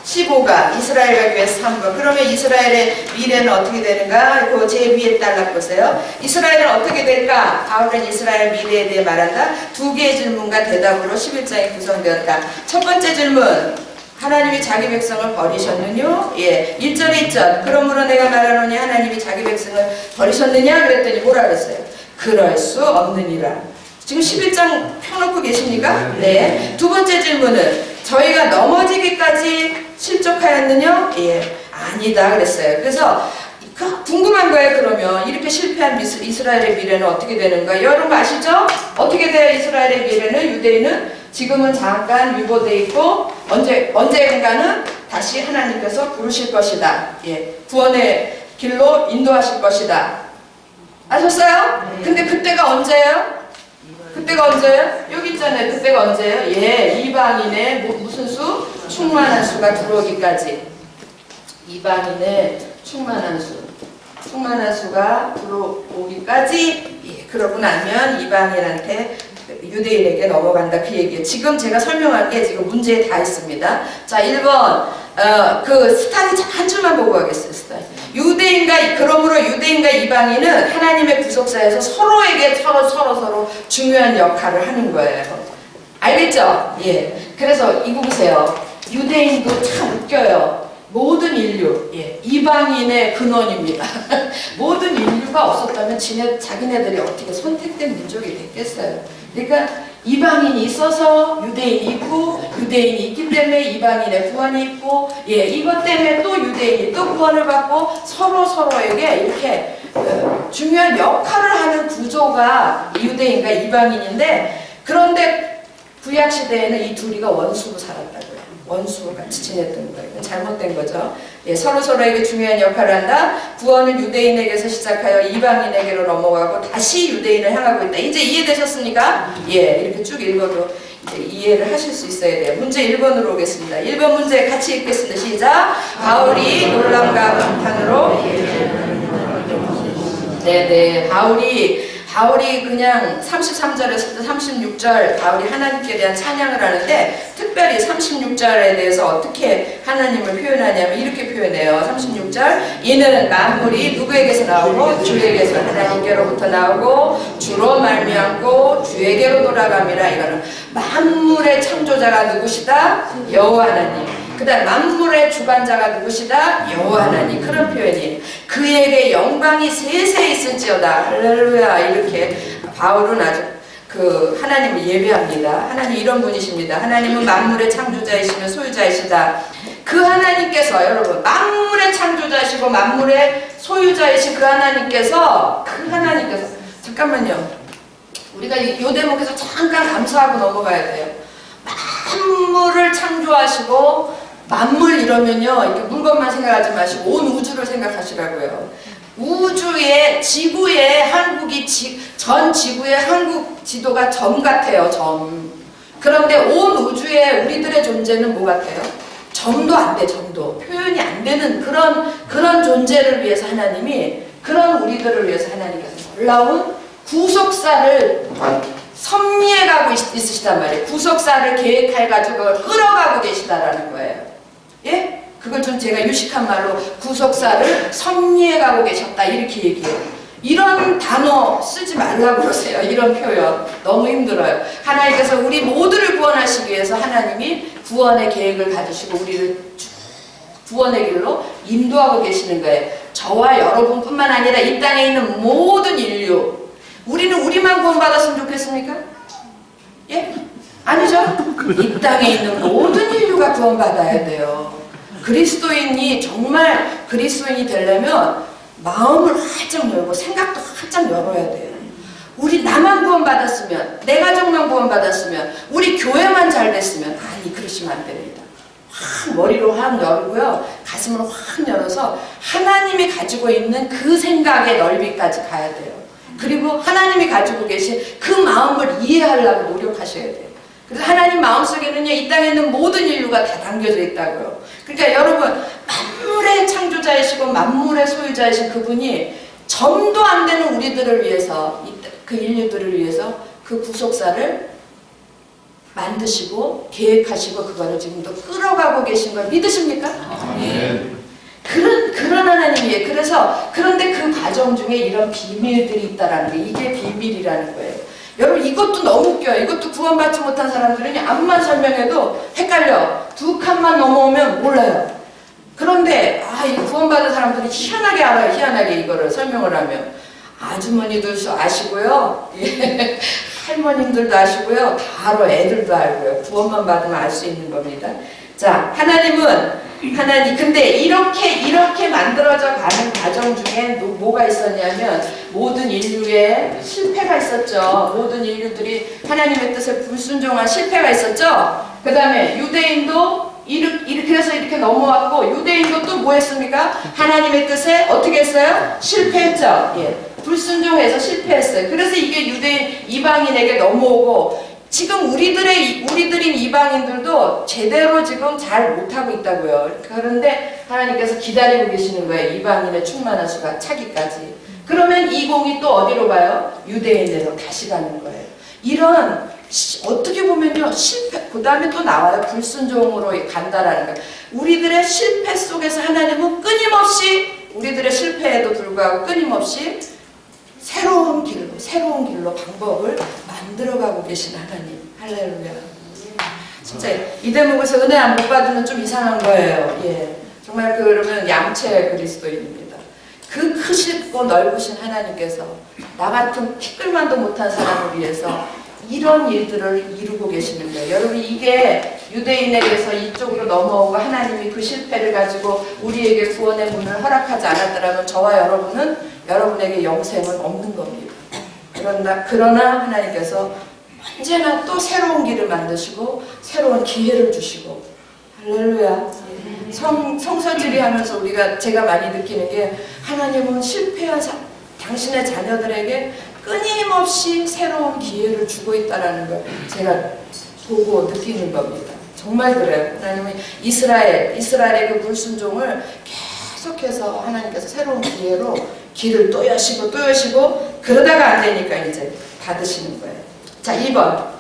[SPEAKER 3] 15가 이스라엘과 교회 3번. 그러면 이스라엘의 미래는 어떻게 되는가? 그 제 위에 딸락 보세요. 이스라엘은 어떻게 될까? 바울은 이스라엘 미래에 대해 말한다. 두 개의 질문과 대답으로 11장이 구성되었다. 첫 번째 질문. 하나님이 자기 백성을 버리셨느냐? 예. 1절에 있죠. 그러므로 내가 말하노니 하나님이 자기 백성을 버리셨느냐? 그랬더니 뭐라 그랬어요? 그럴 수 없느니라. 지금 11장 펴놓고 계십니까? 네. 두 번째 질문은 저희가 넘어지기까지 실족하였느냐? 예. 아니다 그랬어요. 그래서 궁금한 거예요. 그러면 이렇게 실패한 이스라엘의 미래는 어떻게 되는가? 여러분 아시죠? 어떻게 돼요? 이스라엘의 미래는 유대인은 지금은 잠깐 유보돼 있고 언젠가는 다시 하나님께서 부르실 것이다. 예. 구원의 길로 인도하실 것이다. 아셨어요? 근데 그때가 언제예요? 그때가 언제예요? 여기 있잖아요. 그때가 언제예요? 예, 이방인의 무슨 수? 충만한 수가 들어오기까지. 이방인의 충만한 수가 들어오기까지. 예, 그러고 나면 이방인한테 유대인에게 넘어간다 그 얘기예요. 지금 제가 설명할 게 지금 문제에 다 있습니다. 자, 1번 그 스타일 한 줄만 보고 가겠어요. 스타일. 그러므로 유대인과 이방인은 하나님의 구속사에서 서로에게 서로 중요한 역할을 하는 거예요. 알겠죠? 예. 그래서 이거 보세요. 유대인도 참 웃겨요. 모든 인류, 예, 이방인의 근원입니다. 모든 인류가 없었다면 자기네들이 어떻게 선택된 민족이 됐겠어요. 그러니까 이방인이 있어서 유대인이 있고, 유대인이 있기 때문에 이방인의 구원이 있고, 예, 이것 때문에 또 유대인이 또 구원을 받고 서로에게 이렇게 중요한 역할을 하는 구조가 유대인과 이방인인데, 그런데 구약시대에는 이 둘이가 원수로 살았다고요. 원수로 같이 지냈던 거예요. 이건 잘못된 거죠. 예, 서로에게 중요한 역할을 한다. 구원은 유대인에게서 시작하여 이방인에게로 넘어가고 다시 유대인을 향하고 있다. 이제 이해되셨습니까? 예, 이렇게 쭉 읽어도 이제 이해를 하실 수 있어야 돼요. 문제 1번으로 오겠습니다. 1번 문제 같이 읽겠습니다. 시작. 바울이 놀람과 감탄으로 네네, 바울이 그냥 33절에서 36절 바울이 하나님께 대한 찬양을 하는데, 특별히 36절에 대해서 어떻게 하나님을 표현하냐면 이렇게 표현해요. 36절, 이는 만물이 누구에게서 나오고 주에게서 하나님께로부터 나오고 주로 말미암고 주에게로 돌아감이라. 이거는 만물의 창조자가 누구시다? 여호와 하나님. 그 다음 만물의 주관자가 누구시다? 여호와 하나님. 그런 표현이에요. 그에게 영광이 세세 있을지어다. 할렐루야. 이렇게 바울은 아주 하나님을 예배합니다. 하나님 이런 분이십니다. 하나님은 만물의 창조자이시며 소유자이시다. 그 하나님께서, 여러분, 만물의 창조자이시고 만물의 소유자이신 그 하나님께서 잠깐만요. 우리가 이 대목에서 잠깐 감사하고 넘어가야 돼요. 만물을 창조하시고, 만물 이러면요, 이렇게 물건만 생각하지 마시고 온 우주를 생각하시라고요. 지구의 한국이 전 지구의 한국 지도가 점 같아요. 점. 그런데 온 우주에 우리들의 존재는 뭐 같아요? 점도 안 돼. 점도 표현이 안 되는 그런 존재를 위해서 하나님이, 그런 우리들을 위해서 하나님께서 놀라운 구속사를 섭리해 가고 있으시단 말이에요. 구속사를 계획해 가지고 끌어가고 계시다라는 거예요. 예? 그걸 좀 제가 유식한 말로 구속사를 섭리해 가고 계셨다 이렇게 얘기해요. 이런 단어 쓰지 말라고 그러세요. 이런 표현 너무 힘들어요. 하나님께서 우리 모두를 구원하시기 위해서 하나님이 구원의 계획을 가지시고 우리를 구원의 길로 인도하고 계시는 거예요. 저와 여러분뿐만 아니라 이 땅에 있는 모든 인류, 우리는 우리만 구원받았으면 좋겠습니까? 예? 아니죠? 이 땅에 있는 모든 인류가 구원받아야 돼요. 그리스도인이 정말 그리스도인이 되려면 마음을 활짝 열고 생각도 활짝 열어야 돼요. 우리 나만 구원받았으면, 내 가족만 구원받았으면, 우리 교회만 잘 됐으면, 아니 그러시면 안 됩니다. 확 머리로 확 열고요, 가슴을 확 열어서 하나님이 가지고 있는 그 생각의 넓이까지 가야 돼요. 그리고 하나님이 가지고 계신 그 마음을 이해하려고 노력하셔야 돼요. 그래서 하나님 마음속에는요, 이 땅에 있는 모든 인류가 다 담겨져 있다고요. 그러니까 여러분, 만물의 창조자이시고 만물의 소유자이신 그분이 점도 안 되는 우리들을 위해서 그 인류들을 위해서 그 구속사를 만드시고 계획하시고 그거를 지금도 끌어가고 계신 걸 믿으십니까? 그런 하나님이에요. 그래서 그런데 그 과정 중에 이런 비밀들이 있다라는 게 이게 비밀이라는 거예요. 여러분 이것도 너무 웃겨요. 이것도 구원받지 못한 사람들은 앞만 설명해도 헷갈려. 두 칸만 넘어오면 몰라요. 그런데 이 구원받은 사람들이 희한하게 알아요. 희한하게 이거를 설명을 하면 아주머니들도 아시고요. 예. 할머님들도 아시고요. 다 알아. 애들도 알고요. 구원만 받으면 알 수 있는 겁니다. 자, 근데 이렇게 만들어져 가는 과정 중에 뭐가 있었냐면 모든 인류의 실패가 있었죠. 모든 인류들이 하나님의 뜻에 불순종한 실패가 있었죠. 그 다음에 유대인도 그래서 이렇게 넘어왔고 유대인도 또 뭐 했습니까? 하나님의 뜻에 어떻게 했어요? 실패했죠. 예. 불순종해서 실패했어요. 그래서 이게 유대인 이방인에게 넘어오고 지금 우리들인 이방인들도 제대로 지금 잘 못하고 있다고요. 그런데 하나님께서 기다리고 계시는 거예요. 이방인의 충만한 수가 차기까지. 그러면 이 공이 또 어디로 가요? 유대인으로 다시 가는 거예요. 이런 어떻게 보면요 실패 그 다음에 또 나와요. 불순종으로 간다라는 거예요. 우리들의 실패 속에서 하나님은 끊임없이 우리들의 실패에도 불구하고 끊임없이 새로운 길로 방법을 만들어가고 계신 하나님. 할렐루야. 진짜 이 대목에서 은혜 안 못 받으면 좀 이상한 거예요. 예. 정말 그러면 양채 그리스도인입니다. 그 크시고 넓으신 하나님께서 나 같은 티끌만도 못한 사람을 위해서 이런 일들을 이루고 계시는 거예요. 여러분 이게 유대인에게서 이쪽으로 넘어오고 하나님이 그 실패를 가지고 우리에게 구원의 문을 허락하지 않았더라면 저와 여러분에게 영생은 없는 겁니다. 그러나 하나님께서 언제나 또 새로운 길을 만드시고 새로운 기회를 주시고 할렐루야. 성서지리 하면서 제가 많이 느끼는 게 하나님은 실패한 당신의 자녀들에게 끊임없이 새로운 기회를 주고 있다는 걸 제가 보고 느끼는 겁니다. 정말 그래요. 하나님은 이스라엘의 그 불순종을 계속해서 하나님께서 새로운 기회로 길을 또 여시고 그러다가 안 되니까 이제 받으시는 거예요. 자, 2번.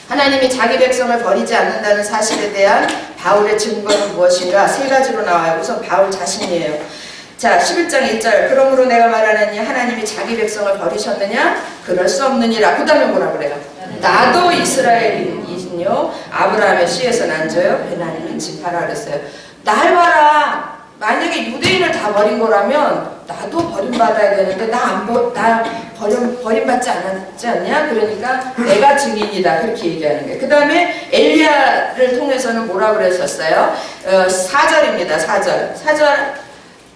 [SPEAKER 3] 하나님이 자기 백성을 버리지 않는다는 사실에 대한 바울의 증거는 무엇인가? 세 가지로 나와요. 우선 바울 자신이에요. 자, 11장 1절. 그러므로 내가 말하느니 하나님이 자기 백성을 버리셨느냐? 그럴 수 없느니라. 그 다음에 뭐라 그래요? 나도 이스라엘이요 아브라함의 씨에서 난저요 베냐민 지파라 그랬어요. 날 봐라. 만약에 유대인을 다 버린 거라면 나도 버림받아야 되는데 나 버림받지 않았지 않냐? 그러니까 내가 증인이다. 그렇게 얘기하는 거예요. 그 다음에 엘리야를 통해서는 뭐라 그랬었어요? 4절입니다. 4절.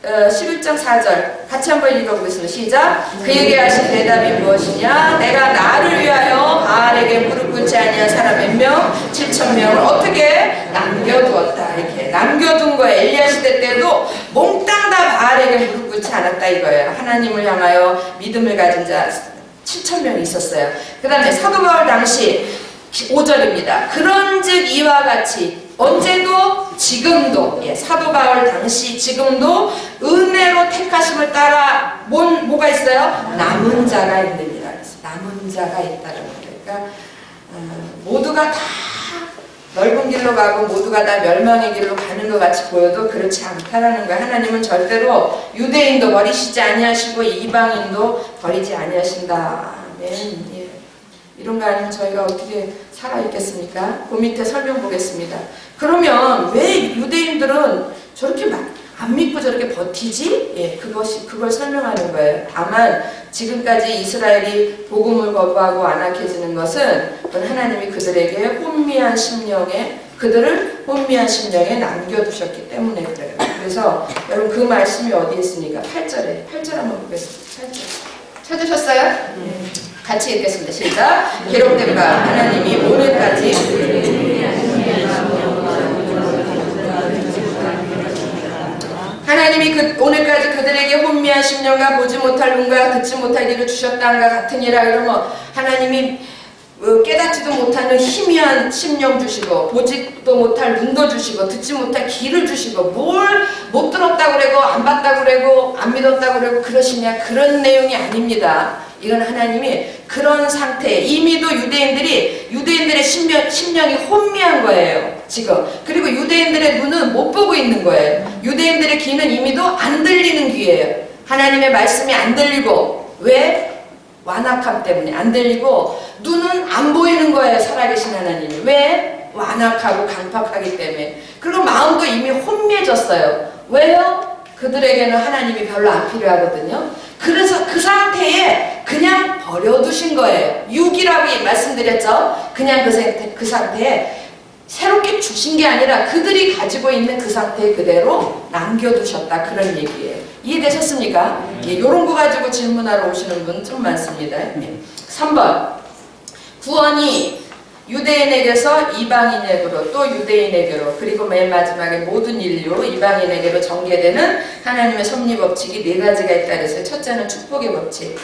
[SPEAKER 3] 11장 4절 같이 한번 읽어보겠습니다. 시작. 그에게 하신 대답이 무엇이냐? 내가 나를 위하여 바알에게 무릎 꿇지 아니한 사람 몇 명? 7,000명을 어떻게 남겨두었다. 이렇게 남겨둔 거예요. 엘리야 시대 때도 몽땅 다 바알에게 무릎 꿇지 않았다 이거예요. 하나님을 향하여 믿음을 가진 자 7,000명이 있었어요. 그 다음에 사도 바울 당시 5절입니다. 그런즉 이와 같이 언제도 지금도 사도 바울 당시 지금도 은혜로 택하심을 따라 뭐가 있어요? 남은 자가 있느니라. 남은 자가 있다는 거예요. 그러니까 모두가 다 넓은 길로 가고 모두가 다 멸망의 길로 가는 것 같이 보여도 그렇지 않다라는 거예요. 하나님은 절대로 유대인도 버리시지 아니하시고 이방인도 버리지 아니하신다. 아멘. 이런 거 아니면 저희가 어떻게 살아있겠습니까? 그 밑에 설명 보겠습니다. 그러면 왜 유대인들은 저렇게 안 믿고 저렇게 버티지? 그걸 설명하는 거예요. 다만 지금까지 이스라엘이 복음을 거부하고 안악해지는 것은 하나님이 그들을 혼미한 심령에 남겨두셨기 때문에 그래요. 그래서 여러분 그 말씀이 어디에 있습니까? 8절 한번 보겠습니다. 8절. 찾으셨어요? 같이 읽겠습니다. 시작. 기록된 바 하나님이 오늘까지 오늘까지 그들에게 혼미한 심령과 보지 못할 눈과 듣지 못할 귀를 주셨다는가 같으니라. 이러면 하나님이 깨닫지도 못하는 희미한 심령 주시고 보지도 못할 눈도 주시고 듣지 못할 귀를 주시고 뭘 못 들었다고 그러고 안 봤다고 그러고 안 믿었다고 그러고 그러시냐? 그런 내용이 아닙니다. 이건 하나님이 그런 상태에 이미도 유대인들의 심령이 혼미한 거예요. 지금. 그리고 유대인들의 눈은 못 보고 있는 거예요. 유대인들의 귀는 이미도 안 들리는 귀예요. 하나님의 말씀이 안 들리고 왜? 완악함 때문에 안 들리고 눈은 안 보이는 거예요. 살아계신 하나님이. 왜? 완악하고 강팍하기 때문에. 그리고 마음도 이미 혼미해졌어요. 왜요? 그들에게는 하나님이 별로 안 필요하거든요. 그래서 그 상태에 그냥 버려두신 거예요. 육이라고 말씀드렸죠. 그냥 그 상태에 새롭게 주신 게 아니라 그들이 가지고 있는 그 상태 그대로 남겨두셨다. 그런 얘기예요. 이해되셨습니까? 예, 요런 거 가지고 질문하러 오시는 분 좀 많습니다. 예. 3번. 구원이 유대인에게서 이방인에게로 또 유대인에게로 그리고 맨 마지막에 모든 인류 이방인에게로 전개되는 하나님의 섭리 법칙이 4가지가 있다 그랬어요. 첫째는 축복의 법칙.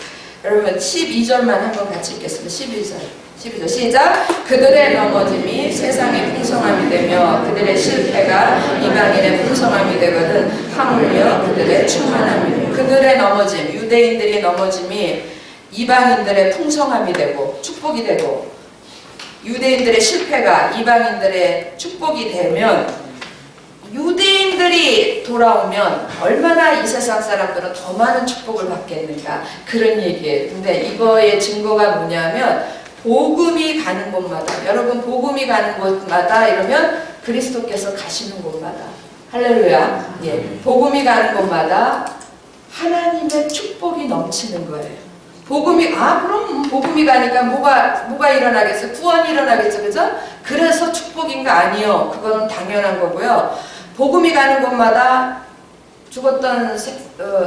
[SPEAKER 3] 여러분 12절만 한번 같이 읽겠습니다. 12절 시작. 그들의 넘어짐이 세상의 풍성함이 되며 그들의 실패가 이방인의 풍성함이 되거든 하물며 그들의 충만함이 되고. 그들의 넘어짐, 유대인들이 넘어짐이 이방인들의 풍성함이 되고 축복이 되고 유대인들의 실패가 이방인들의 축복이 되면 유대인들이 돌아오면 얼마나 이 세상 사람들은 더 많은 축복을 받겠는가 그런 얘기예요. 근데 이거의 증거가 뭐냐면 복음이 가는 곳마다 여러분 복음이 가는 곳마다 이러면 그리스도께서 가시는 곳마다 할렐루야. 예, 복음이 가는 곳마다 하나님의 축복이 넘치는 거예요. 복음이 그럼 복음이 가니까 뭐가 일어나겠어요? 구원이 일어나겠죠, 그죠? 그래서 축복인가 아니요. 그거는 당연한 거고요. 복음이 가는 곳마다 죽었던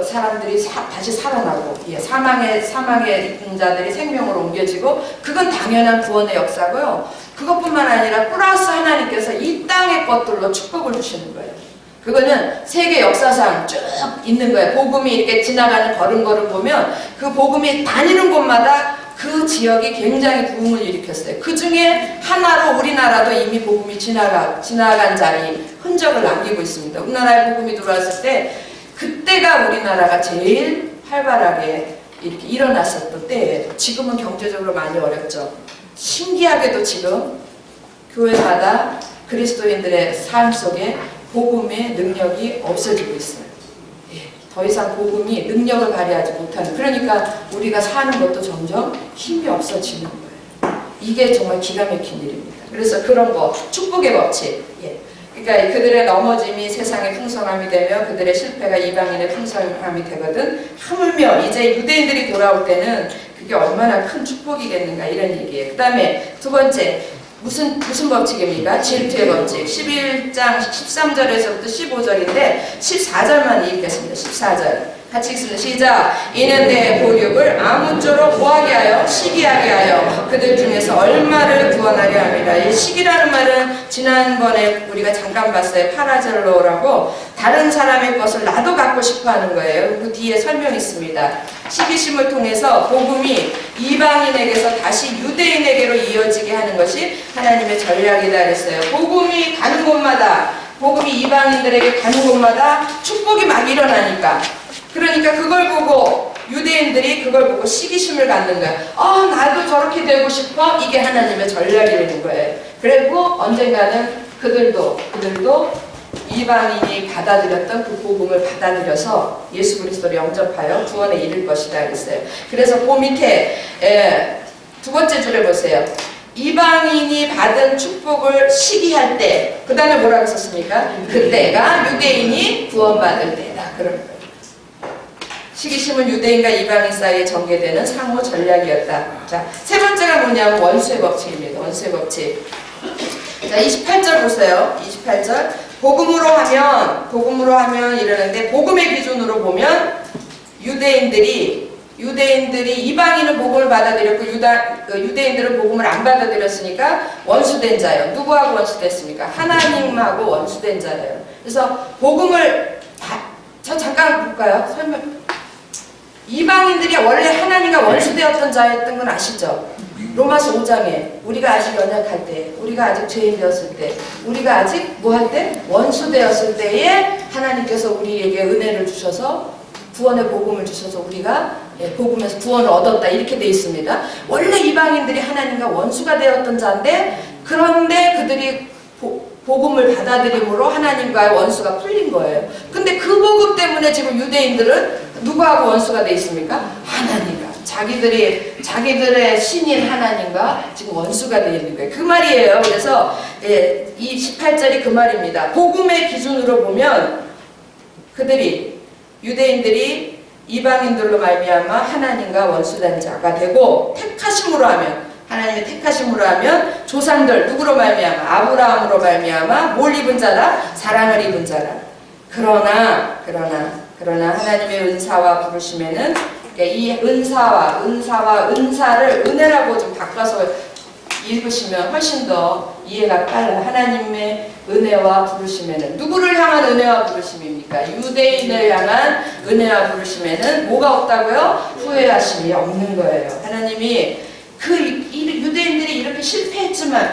[SPEAKER 3] 사람들이 다시 살아나고, 예, 사망에 있는 자들이 생명으로 옮겨지고, 그건 당연한 구원의 역사고요. 그것뿐만 아니라 플러스 하나님께서 이 땅의 것들로 축복을 주시는 거예요. 그거는 세계 역사상 쭉 있는 거예요. 복음이 이렇게 지나가는 걸음걸음 보면 그 복음이 다니는 곳마다 그 지역이 굉장히 부흥을 일으켰어요. 그 중에 하나로 우리나라도 이미 복음이 지나간 자리 흔적을 남기고 있습니다. 우리나라에 복음이 들어왔을 때 그때가 우리나라가 제일 활발하게 이렇게 일어났었던 때예요. 지금은 경제적으로 많이 어렵죠. 신기하게도 지금 교회마다 그리스도인들의 삶 속에 복음의 능력이 없어지고 있어요. 예, 더 이상 복음이 능력을 발휘하지 못하는, 그러니까 우리가 사는 것도 점점 힘이 없어지는 거예요. 이게 정말 기가 막힌 일입니다. 그래서 그런 거, 축복의 법칙. 예. 그러니까 그들의 넘어짐이 세상의 풍성함이 되며 그들의 실패가 이방인의 풍성함이 되거든 하물며 이제 유대인들이 돌아올 때는 그게 얼마나 큰 축복이겠는가 이런 얘기예요. 그 다음에 두 번째, 무슨 법칙입니까? 질투의 법칙. 11장 13절에서부터 15절인데 14절만 읽겠습니다. 14절. 같이 읽습니다. 시작. 이는 내 보륙을 아무쪼록 뭐하게 하여? 시기하게 하여 그들 중에서 얼마를 구원하려 함이라. 이 시기라는 말은 지난번에 우리가 잠깐 봤어요. 파라젤로라고 다른 사람의 것을 나도 갖고 싶어 하는 거예요. 그 뒤에 설명이 있습니다. 시기심을 통해서 복음이 이방인에게서 다시 유대인에게로 이어지게 하는 것이 하나님의 전략이다 그랬어요. 복음이 가는 곳마다, 복음이 이방인들에게 가는 곳마다 축복이 막 일어나니까, 그러니까 그걸 보고 유대인들이 그걸 보고 시기심을 갖는 거야. 나도 저렇게 되고 싶어. 이게 하나님의 전략이 되는 거예요. 그리고 언젠가는 그들도 이방인이 받아들였던 그 복음을 받아들여서 예수 그리스도를 영접하여 구원에 이를 것이다 그랬어요. 그래서 그 밑에 두 번째 줄에 보세요. 이방인이 받은 축복을 시기할 때, 그 다음에 뭐라고 썼습니까? 그때가 유대인이 구원받을 때다. 그런 거예요. 시기심은 유대인과 이방인 사이에 전개되는 상호 전략이었다. 자, 세 번째가 뭐냐면 원수의 법칙입니다. 원수의 법칙. 자, 28절 보세요. 28절. 복음으로 하면 이러는데, 복음의 기준으로 보면 유대인들이 이방인은 복음을 받아들였고 유대인들은 복음을 안 받아들였으니까 원수된 자예요. 누구하고 원수됐습니까? 하나님하고 원수된 자예요. 그래서 복음을 저 잠깐 볼까요? 설명. 이방인들이 원래 하나님과 원수되었던 자였던 건 아시죠? 로마서 5장에 우리가 아직 연약할 때, 우리가 아직 죄인 되었을 때, 우리가 아직 뭐 할 때? 원수되었을 때에 하나님께서 우리에게 은혜를 주셔서 구원의 복음을 주셔서 우리가 예, 복음에서 구원을 얻었다 이렇게 돼 있습니다. 원래 이방인들이 하나님과 원수가 되었던 자인데 그런데 그들이 복음을 받아들임으로 하나님과의 원수가 풀린 거예요. 근데 그 복음 때문에 지금 유대인들은 누구하고 원수가 돼 있습니까? 하나님과. 자기들의 신인 하나님과 지금 원수가 되어 있는 거예요. 그 말이에요. 그래서 예, 이 18절이 그 말입니다. 복음의 기준으로 보면 그들이 유대인들이 이방인들로 말미암아 하나님과 원수된 자가 되고 택하심으로 하면 하나님의 택하심으로 하면 조상들 누구로 말미암아 아브라함으로 말미암아 뭘 입은 자라 사랑을 입은 자라. 그러나 하나님의 은사와 부르심에는 이 은사와 은사를 은혜라고 좀 바꿔서 읽으시면 훨씬 더 이해가 빨라요. 하나님의 은혜와 부르심에는 누구를 향한 은혜와 부르심입니까? 유대인을 향한 은혜와 부르심에는 뭐가 없다고요? 후회하심이 없는 거예요. 하나님이 유대인들이 이렇게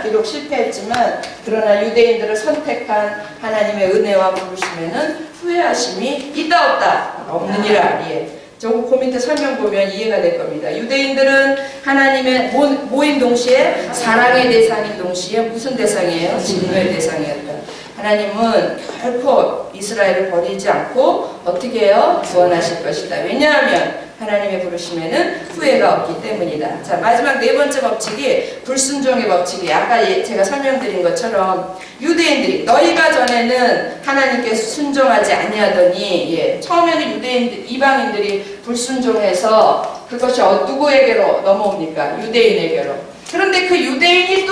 [SPEAKER 3] 비록 실패했지만 그러나 유대인들을 선택한 하나님의 은혜와 부르심에는 후회하심이 있다 없다? 없느니라. 예. 저거 그 밑에 설명 보면 이해가 될 겁니다. 유대인들은 하나님의 모인 동시에 사랑의 대상인 동시에 무슨 대상이에요? 진노의 대상이었다. 하나님은 결코 이스라엘을 버리지 않고 어떻게 해요? 구원하실 것이다. 왜냐하면 하나님의 부르심에는 후회가 없기 때문이다. 자, 마지막 네 번째 법칙이 불순종의 법칙이 아까 제가 설명드린 것처럼 유대인들이 너희가 전에는 하나님께 순종하지 아니하더니 처음에는 이방인들이 불순종해서 그것이 누구에게로 넘어옵니까? 유대인에게로. 그런데 그 유대인이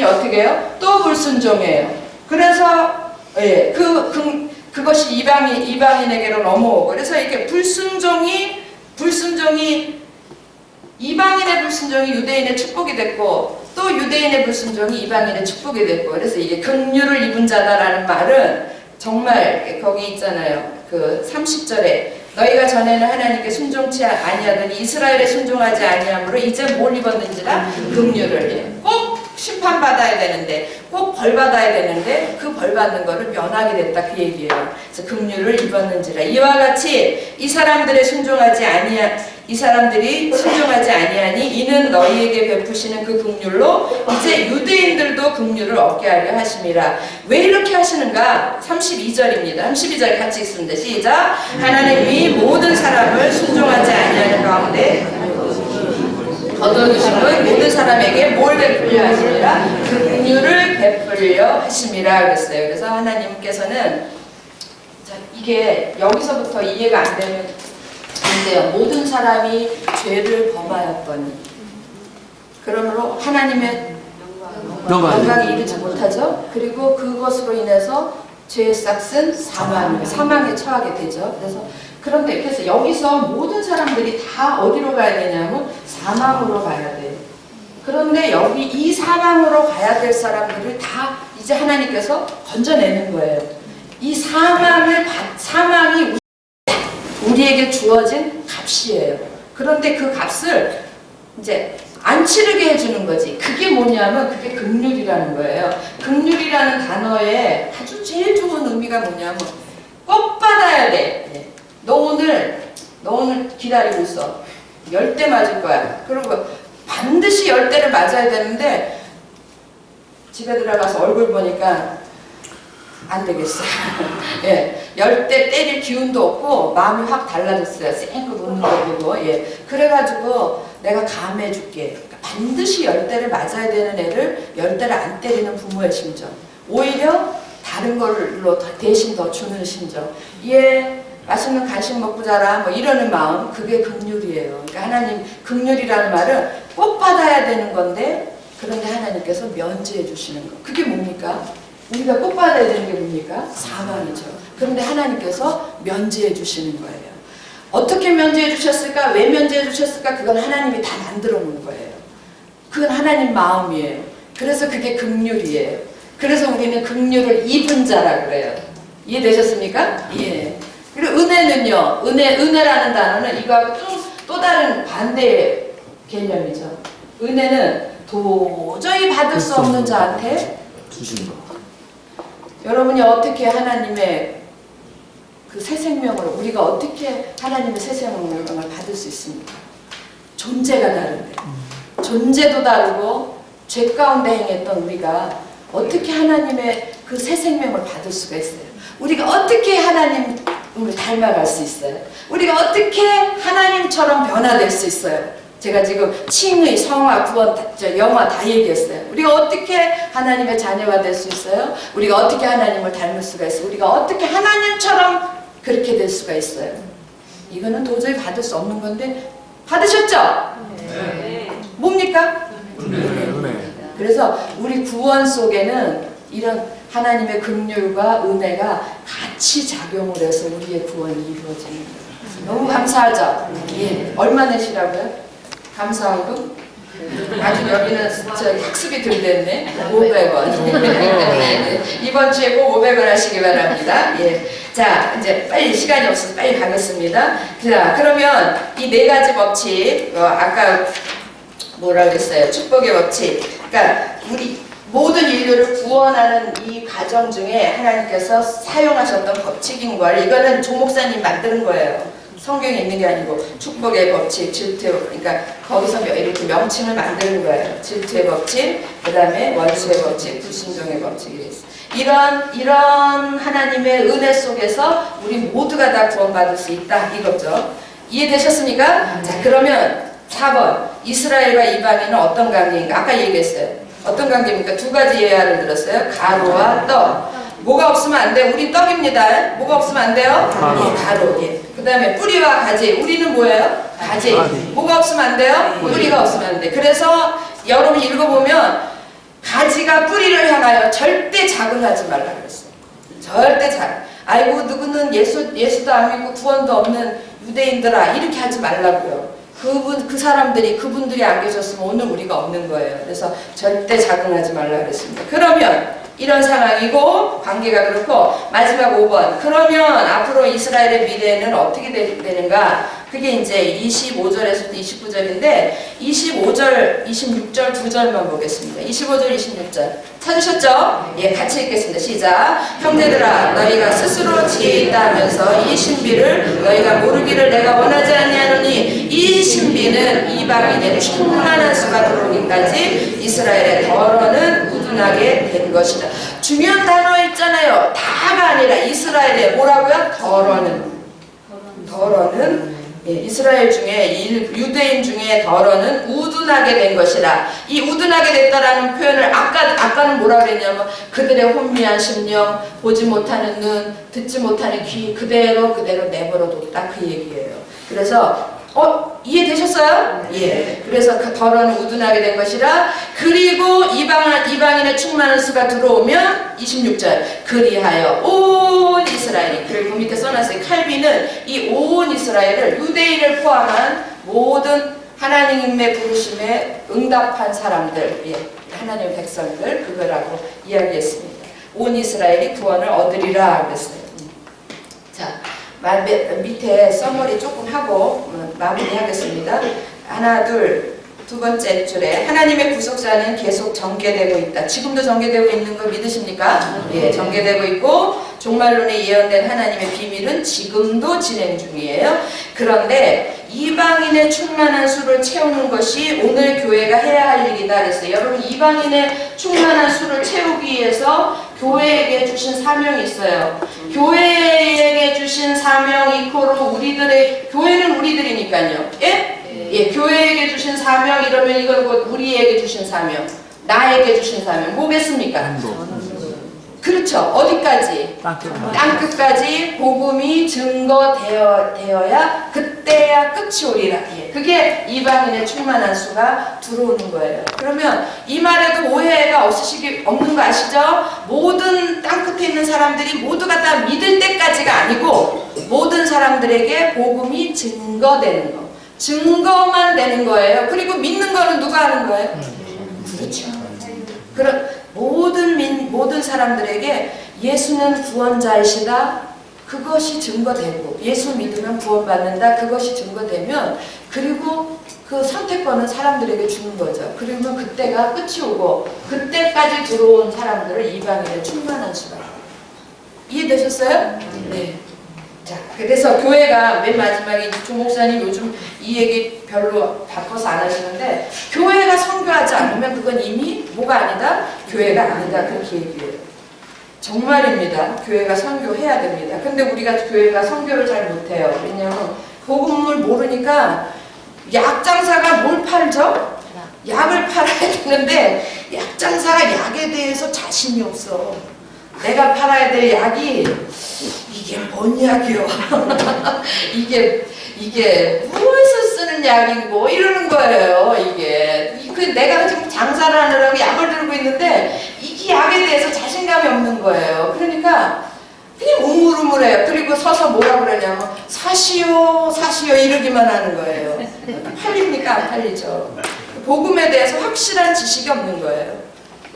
[SPEAKER 3] 어떻게 해요? 또 불순종해요. 그래서 그것이 이방인에게로 넘어오고 그래서 이렇게 불순종이 이방인의 불순종이 유대인의 축복이 됐고 또 유대인의 불순종이 이방인의 축복이 됐고 그래서 이게 긍휼을 입은 자다라는 말은 정말 거기 있잖아요. 그 30절에 너희가 전에는 하나님께 순종치 아니하더니 이스라엘에 순종하지 아니함으로 이제 뭘 입었는지라 긍휼을 꼭 심판받아야 되는데 꼭 벌받아야 되는데 그 벌받는 거를 면하게 됐다 그 얘기예요. 그래서 긍휼을 입었는지라 이와 같이 이 사람들이 순종하지 아니하니 이는 너희에게 베푸시는 그 긍휼로 이제 유대인들도 긍휼을 얻게 하려 하심이라. 왜 이렇게 하시는가? 32절입니다. 32절 같이 읽습니다. 시작. 하나님이 모든 사람을 순종하지 아니하는 가운데 거둬두심은 모든 사람에게 뭘 베풀려 하심이라? 긍휼을 베풀려 하심이라 그랬어요. 그래서 하나님께서는 이게 여기서부터 이해가 안 되면 안 돼요. 모든 사람이 죄를 범하였더니 그러므로 하나님의 영광에 이르지 못하죠. 그리고 그것으로 인해서 죄의 싹은 사망에 처하게 되죠. 그래서 여기서 모든 사람들이 다 어디로 가야 되냐면 사망으로 가야 돼요. 그런데 여기 이 사망으로 가야 될 사람들을 다 이제 하나님께서 건져내는 거예요. 이 사망이 우리에게 주어진 값이에요. 그런데 그 값을 이제 안 치르게 해주는 거지. 그게 뭐냐면 그게 긍휼이라는 거예요. 긍휼이라는 단어에 아주 제일 좋은 의미가 뭐냐면 꼭 받아야 돼. 너 오늘 기다리고 있어. 10대 맞을 거야. 그리고 반드시 10대를 맞아야 되는데 집에 들어가서 얼굴 보니까 안 되겠어요. 10대 때릴 기운도 없고 마음이 확 달라졌어요. 쌩긋 웃는 거 보고. 그래가지고 내가 감해줄게. 그러니까 반드시 10대를 맞아야 되는 애를 10대를 안 때리는 부모의 심정. 오히려 다른 걸로 대신 더 주는 심정. 맛있는 간식 먹고 자라 뭐 이러는 마음, 그게 긍휼이에요. 그러니까 하나님 긍휼이라는 말은 꼭 받아야 되는 건데 그런데 하나님께서 면제해 주시는 거. 그게 뭡니까? 우리가 꼭 받아야 되는 게 뭡니까? 사망이죠. 그런데 하나님께서 면제해 주시는 거예요. 어떻게 면제해 주셨을까? 왜 면제해 주셨을까? 그건 하나님이 다 만들어 놓은 거예요. 그건 하나님 마음이에요. 그래서 그게 긍휼이에요. 그래서 우리는 긍휼을 입은 자라 그래요. 이해되셨습니까? 예. 그리고 은혜는요. 은혜라는 단어는 이거하고 또 다른 반대의 개념이죠. 은혜는 도저히 받을 수 없는 자한테
[SPEAKER 2] 주신 거.
[SPEAKER 3] 여러분이 어떻게 하나님의 그 새 생명을 우리가 어떻게 하나님의 새 생명을 받을 수 있습니까? 존재가 다른데 존재도 다르고 죄 가운데 행했던 우리가 어떻게 하나님의 그 새 생명을 받을 수가 있어요? 우리가 어떻게 하나님을 닮아갈 수 있어요? 우리가 어떻게 하나님처럼 변화될 수 있어요? 제가 지금 칭의, 성화, 구원, 영화 다 얘기했어요. 우리가 어떻게 하나님의 자녀가 될 수 있어요? 우리가 어떻게 하나님을 닮을 수가 있어요? 우리가 어떻게 하나님처럼 그렇게 될 수가 있어요? 이거는 도저히 받을 수 없는 건데 받으셨죠?
[SPEAKER 4] 네.
[SPEAKER 3] 뭡니까?
[SPEAKER 2] 은혜.
[SPEAKER 3] 그래서 우리 구원 속에는 이런 하나님의 긍휼과 은혜가 같이 작용을 해서 우리의 구원이 이루어지는 거예요. 너무 감사하죠? 예. 얼마 내시라고요? 감사하고? 아직 여기는 학습이 덜 됐네. 500원. 이번 주에 꼭 500원 하시기 바랍니다. 예. 자, 이제 빨리 시간이 없어서 빨리 가겠습니다. 자, 그러면 이 네 가지 법칙, 아까 뭐라 그랬어요? 축복의 법칙. 그러니까 우리 모든 인류를 구원하는 이 과정 중에 하나님께서 사용하셨던 법칙인 걸 이거는 조 목사님 만드는 거예요. 성경에 있는 게 아니고 축복의 법칙, 질투의 법칙, 그러니까 거기서 이렇게 명칭을 만드는 거예요. 질투의 법칙, 그 다음에 원수의 법칙, 불순종의 법칙이 있어요. 이런 하나님의 은혜 속에서 우리 모두가 다 구원받을 수 있다 이거죠. 이해되셨습니까? 자, 그러면 4번 이스라엘과 이방인은 어떤 관계인가? 아까 얘기했어요. 어떤 관계입니까? 두 가지 예화를 들었어요. 가루와 떡. 뭐가 없으면 안 돼요? 우리 떡입니다. 뭐가 없으면 안 돼요? 예, 가루. 예. 그 다음에 뿌리와 가지. 우리는 뭐예요? 가지. 뭐가 없으면 안 돼요? 뿌리가 없으면 안 돼. 그래서 여러분 읽어보면 가지가 뿌리를 향하여 절대 자극하지 말라 그랬어요. 절대 자극. 아이고 누구는 예수도 안 믿고 구원도 없는 유대인들아 이렇게 하지 말라고요. 그분들이 안 계셨으면 오늘 우리가 없는 거예요. 그래서 절대 자극하지 말라 그랬습니다. 그러면 이런 상황이고 관계가 그렇고 마지막 5번 그러면 앞으로 이스라엘의 미래는 어떻게 되는가? 그게 이제 25절에서 29절인데 25절, 26절 두 절만 보겠습니다. 25절, 26절 찾으셨죠? 예, 같이 읽겠습니다. 시작. 형제들아 너희가 스스로 지혜 있다 하면서 이 신비를 너희가 모르기를 내가 원하지 아니하노니 이 신비는 이방인의 충만한 수가 들어오기까지 이스라엘의 덜어는 우둔하게 된 것이다. 중요한 단어 있잖아요. 다가 아니라 이스라엘의 뭐라고요? 덜어는 예, 이스라엘 중에 유대인 중에 덜어는 우둔하게 된 것이라. 이 우둔하게 됐다라는 표현을 아까는 뭐라 그랬냐면 그들의 혼미한 심령, 보지 못하는 눈, 듣지 못하는 귀 그대로 내버려뒀다 그 얘기예요. 그래서 이해되셨어요? 예. 그래서 그 덜어는 우둔하게 된 것이라. 그리고 이방인의 충만한 수가 들어오면 26절 그리하여 온 이스라엘이 그리고 밑에 써놨어요. 칼빈은 이 온 이스라엘을 유대인을 포함한 모든 하나님의 부르심에 응답한 사람들, 예, 하나님의 백성들 그거라고 이야기했습니다. 온 이스라엘이 구원을 얻으리라 그랬어요. 자. 밑에 써머리 조금 하고 마무리하겠습니다. 하나, 두 번째 줄에 하나님의 구속사는 계속 전개되고 있다. 지금도 전개되고 있는 거 믿으십니까? 예, 전개되고 있고 종말론에 예언된 하나님의 비밀은 지금도 진행 중이에요. 그런데 이방인의 충만한 수를 채우는 것이 오늘 교회가 해야 할 일이다 그랬어요. 여러분 이방인의 충만한 수를 채우기 위해서 교회에게 주신 사명이 있어요. 교회에게 주신 사명 이코로 교회는 우리들이니까요. 예? 예, 교회에게 주신 사명 이러면 이건 곧 우리에게 주신 사명, 나에게 주신 사명 뭐겠습니까? 그렇죠. 어디까지? 땅끝까지 복음이 증거되어야 그때야 끝이 오리라. 예. 그게 이방인의 충만한 수가 들어오는 거예요. 그러면 이 말에도 오해가 없는 거 아시죠? 모든 땅끝에 있는 사람들이 모두가 다 믿을 때까지가 아니고 모든 사람들에게 복음이 증거되는 거. 증거만 되는 거예요. 그리고 믿는 거는 누가 하는 거예요? 그렇죠. 모든 사람들에게 예수는 구원자이시다. 그것이 증거되고 예수 믿으면 구원받는다. 그것이 증거되면 그리고 그 선택권은 사람들에게 주는 거죠. 그러면 그때가 끝이 오고 그때까지 들어온 사람들을 이방인의 충만한 수가. 이해되셨어요? 네. 자, 그래서 교회가 맨 마지막에 조 목사님 요즘 이 얘기 별로 바꿔서 안 하시는데 교회가 선교하지 않으면 그건 이미 뭐가 아니다? 교회가 아니다. 그렇게 얘기해요. 정말입니다. 교회가 선교해야 됩니다. 근데 우리가 교회가 선교를 잘 못해요. 왜냐하면 복음을 모르니까 약장사가 뭘 팔죠? 약을 팔아야 되는데 약장사가 약에 대해서 자신이 없어. 내가 팔아야 될 약이 이게 뭔 약이요? 이게 무엇을 쓰는 약이고 이러는 거예요. 이게 그 내가 지금 장사를 하느라고 약을 들고 있는데 이게 약에 대해서 자신감이 없는 거예요. 그러니까 그냥 우물우물해요. 그리고 서서 뭐라 그러냐면 사시오 사시오 이러기만 하는 거예요. 팔립니까? 안 팔리죠. 복음에 대해서 확실한 지식이 없는 거예요.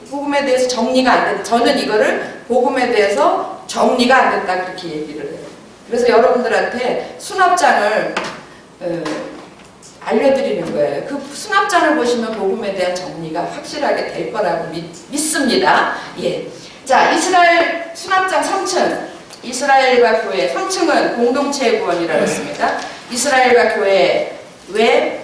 [SPEAKER 3] 복음에 대해서 정리가 안 된다. 저는 이거를 복음에 대해서 정리가 안 됐다 그렇게 얘기를 해요. 그래서 여러분들한테 수납장을 알려드리는 거예요. 그 수납장을 보시면 복음에 대한 정리가 확실하게 될 거라고 믿습니다. 예. 자, 이스라엘 수납장 3층. 이스라엘과 교회 3층은 공동체의 구원이라고 했습니다. 이스라엘과 교회 왜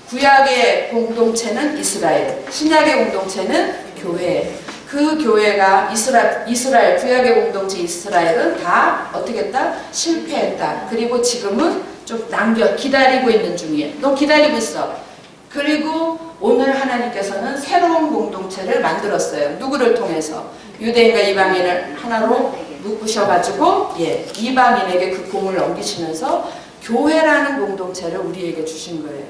[SPEAKER 3] 구약의 공동체는 이스라엘, 신약의 공동체는 교회. 그 교회가 이스라엘 구약의 공동체 이스라엘은 다 어떻게 했다? 실패했다. 그리고 지금은 좀 기다리고 있는 중이에요. 너 기다리고 있어. 그리고 오늘 하나님께서는 새로운 공동체를 만들었어요. 누구를 통해서? 유대인과 이방인을 하나로 묶으셔가지고 이방인에게 그 공을 넘기시면서 교회라는 공동체를 우리에게 주신 거예요.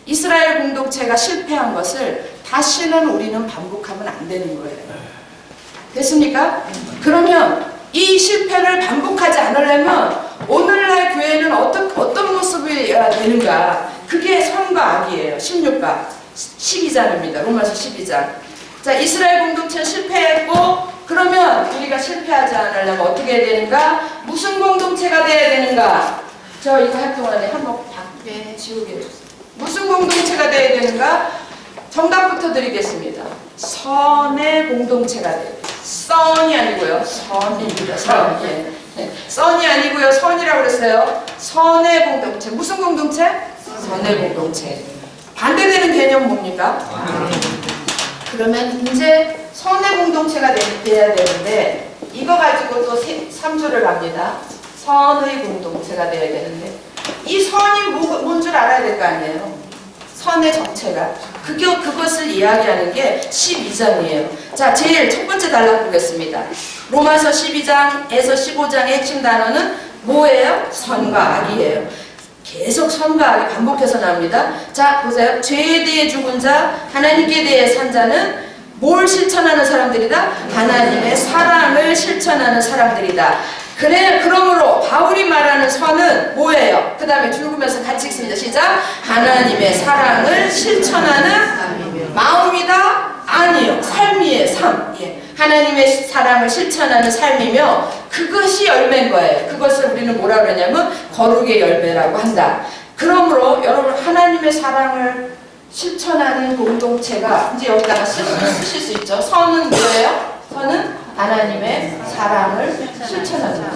[SPEAKER 3] 이스라엘 공동체가 실패한 것을 다시는 우리는 반복하면 안 되는 거예요. 됐습니까? 그러면 이 실패를 반복하지 않으려면 오늘날 교회는 어떤 모습이어야 되는가? 그게 선과 악이에요. 16과 12장입니다. 로마서 12장. 자, 이스라엘 공동체 실패했고 그러면 우리가 실패하지 않으려면 어떻게 해야 되는가? 무슨 공동체가 돼야 되는가? 저 이거 할 동안에 한번 밖에 지우게 해주세요. 무슨 공동체가 돼야 되는가? 정답부터 드리겠습니다. 선의 공동체가 돼요. 선이 아니고요. 선입니다. 선. 선이 아니고요. 선이라고 그랬어요. 선의 공동체. 무슨 공동체? 선의 공동체. 반대되는 개념 뭡니까? 그러면 이제 선의 공동체가 돼야 되는데 이거 가지고 또 3조를 합니다. 선의 공동체가 돼야 되는데 이 선이 뭔 줄 알아야 될 거 아니에요. 선의 정체가. 그것을 이야기하는 게 12장이에요. 자, 제일 첫 번째 단락 보겠습니다. 로마서 12장에서 15장의 핵심 단어는 뭐예요? 선과 악이에요. 계속 선과 악이 반복해서 나옵니다. 자, 보세요. 죄에 대해 죽은 자, 하나님께 대해 산 자는 뭘 실천하는 사람들이다? 하나님의 사랑을 실천하는 사람들이다. 그러므로 바울이 말하는 선은 뭐예요? 그 다음에 줄구면서 같이 읽습니다. 시작. 하나님의 사랑을 실천하는 마음이다? 아니요. 삶이에요. 삶. 하나님의 사랑을 실천하는 삶이며 그것이 열매인 거예요. 그것을 우리는 뭐라 그러냐면 거룩의 열매라고 한다. 그러므로 여러분 하나님의 사랑을 실천하는 공동체가 이제 여기다가 쓰실 수 있죠. 선은 뭐예요? 선은 하나님의 사랑을 실천하는 것.